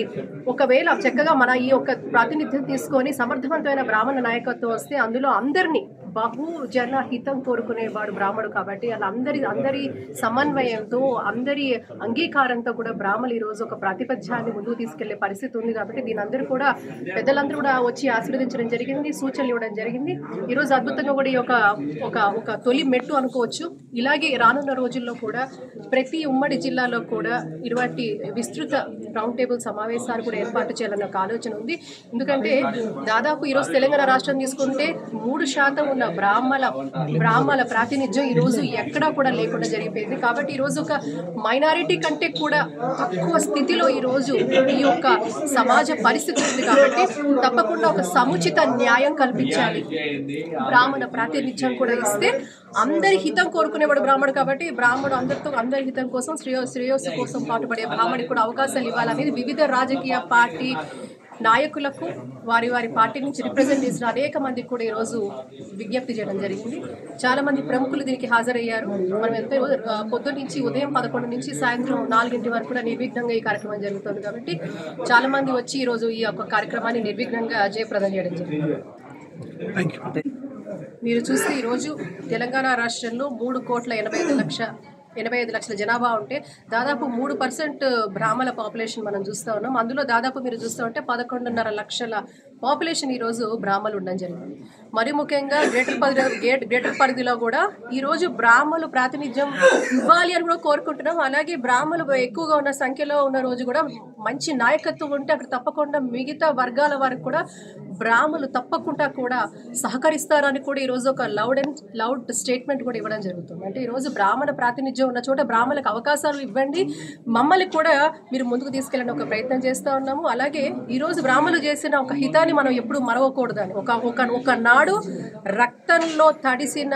ఒకవేళ చక్కగా మన ఈ యొక్క ప్రాతినిధ్యం తీసుకొని సమర్థవంతమైన బ్రాహ్మణ నాయకత్వం వస్తే అందులో అందరినీ బహుజన హితం కోరుకునేవాడు బ్రాహ్మడు. కాబట్టి అలా అందరి సమన్వయంతో అందరి అంగీకారంతో కూడా బ్రాహ్మణులు ఈ రోజు ఒక ప్రాతిపధ్యాన్ని ముందుకు తీసుకెళ్లే పరిస్థితి ఉంది. కాబట్టి దీని అందరూ కూడా పెద్దలందరూ కూడా వచ్చి ఆశీర్వదించడం జరిగింది, సూచనలు ఇవ్వడం జరిగింది. ఈ రోజు అద్భుతంగా కూడా ఈ ఒక తొలి మెట్టు అనుకోవచ్చు. ఇలాగే రానున్న రోజుల్లో కూడా ప్రతి ఉమ్మడి జిల్లాలో కూడా ఇటువంటి విస్తృత రౌండ్ టేబుల్ సమావేశాలు కూడా ఏర్పాటు చేయాలన్న ఒక ఆలోచన ఉంది. ఎందుకంటే దాదాపు ఈరోజు తెలంగాణ రాష్ట్రం తీసుకుంటే 3% ఉన్న బ్రాహ్మణ ప్రాతినిధ్యం ఈ రోజు ఎక్కడా కూడా లేకుండా జరిగిపోయింది. కాబట్టి ఈ రోజు ఒక మైనారిటీ కంటే కూడా తక్కువ స్థితిలో ఈ రోజు ఈ యొక్క సమాజ పరిస్థితి ఉంది. కాబట్టి తప్పకుండా ఒక సముచిత న్యాయం కల్పించాలి. బ్రాహ్మణ ప్రాతినిధ్యం కూడా ఇస్తే అందరి హితం కోరుకునేవాడు బ్రాహ్మడు. కాబట్టి బ్రాహ్మడు అందరి హితం కోసం శ్రేయస్సు కోసం పాటుపడే బ్రాహ్మడికి కూడా అవకాశాలు ఇవ్వాలనేది వివిధ రాజకీయ పార్టీ నాయకులకు వారి పార్టీ నుంచి రిప్రజెంట్ చేసిన అనేక మందికి కూడా ఈరోజు విజ్ఞప్తి చేయడం జరిగింది. చాలా మంది ప్రముఖులు దీనికి హాజరయ్యారు. మనం ఎంతో పొద్దున్న నుంచి ఉదయం 11 నుంచి సాయంత్రం 4 వరకు కూడా నిర్విఘ్నంగా ఈ కార్యక్రమం జరుగుతుంది. కాబట్టి చాలా మంది వచ్చి ఈరోజు ఈ యొక్క కార్యక్రమాన్ని నిర్విఘ్నంగా జయప్రదం చేయడం జరిగింది. మీరు చూస్తే ఈరోజు తెలంగాణ రాష్ట్రంలో 3,85 లక్షల జనాభా ఉంటే దాదాపు 3% బ్రాహ్మణ పాపులేషన్ మనం చూస్తూ ఉన్నాం. అందులో దాదాపు మీరు చూస్తూ ఉంటే 11.5 లక్షల పాపులేషన్ ఈరోజు బ్రాహ్మణులు ఉండడం జరిగింది. మరి ముఖ్యంగా గ్రేటర్ పరిధిలో కూడా ఈరోజు బ్రాహ్మణులు ప్రాతినిధ్యం ఇవ్వాలి అని కూడా కోరుకుంటున్నాం. అలాగే బ్రాహ్మణులు ఎక్కువగా ఉన్న సంఖ్యలో ఉన్న రోజు కూడా మంచి నాయకత్వం ఉంటే అక్కడ తప్పకుండా మిగతా వర్గాల వారికి కూడా బ్రాహ్మణులు తప్పకుండా కూడా సహకరిస్తారని కూడా ఈరోజు ఒక లౌడ్ స్టేట్మెంట్ కూడా ఇవ్వడం జరుగుతుంది. అంటే ఈరోజు బ్రాహ్మణ ప్రాతినిధ్యం ఉన్న చోట బ్రాహ్మణులకు అవకాశాలు ఇవ్వండి, మమ్మల్ని కూడా మీరు ముందుకు తీసుకెళ్ళని ఒక ప్రయత్నం చేస్తూ ఉన్నాము. అలాగే ఈరోజు బ్రాహ్మణులు చేసిన ఒక హితాన్ని మనం ఎప్పుడు మరవకూడదని ఒక నాడు రక్తంలో తడిసిన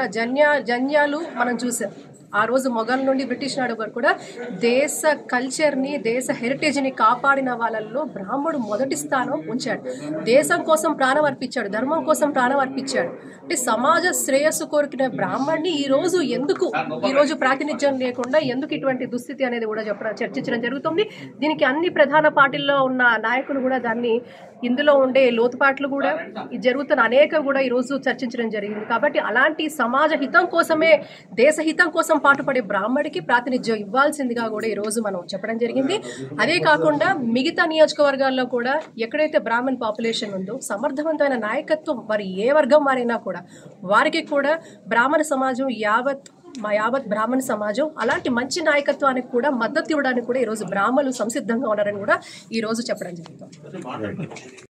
జన్యాలు మనం చూసాం. ఆ రోజు మొఘల్ నుండి బ్రిటిష్ నాడు వరకు కూడా దేశ కల్చర్ని, దేశ హెరిటేజ్ని కాపాడిన వాళ్ళల్లో బ్రాహ్మణుడు మొదటి స్థానం ఉంచాడు. దేశం కోసం ప్రాణం అర్పించాడు, ధర్మం కోసం ప్రాణం అర్పించాడు. అంటే సమాజ శ్రేయస్సు కోరుకునే బ్రాహ్మణ్ణి ఈ రోజు ప్రాతినిధ్యం లేకుండా ఎందుకు ఇటువంటి దుస్థితి అనేది కూడా చర్చించడం జరుగుతుంది. దీనికి అన్ని ప్రధాన పార్టీల్లో ఉన్న నాయకులు కూడా దాన్ని ఇందులో ఉండే లోతుపాట్లు కూడా జరుగుతున్న అనేక కూడా ఈరోజు చర్చించడం జరిగింది. కాబట్టి అలాంటి సమాజ హితం కోసమే, దేశ హితం కోసం పాటుపడే బ్రాహ్మడికి ప్రాతినిధ్యం ఇవ్వాల్సిందిగా కూడా ఈరోజు మనం చెప్పడం జరిగింది. అదే కాకుండా మిగతా నియోజకవర్గాల్లో కూడా ఎక్కడైతే బ్రాహ్మణ్ పాపులేషన్ ఉందో సమర్థవంతమైన నాయకత్వం మరి ఏ వర్గం వారైనా కూడా వారికి కూడా బ్రాహ్మణ సమాజం యావత్ బ్రాహ్మణ సమాజం అలాంటి మంచి నాయకత్వానికి కూడా మద్దతు ఇవ్వడానికి కూడా ఈరోజు బ్రాహ్మణులు సంసిద్ధంగా ఉన్నారని కూడా ఈరోజు చెప్పడం జరుగుతుంది.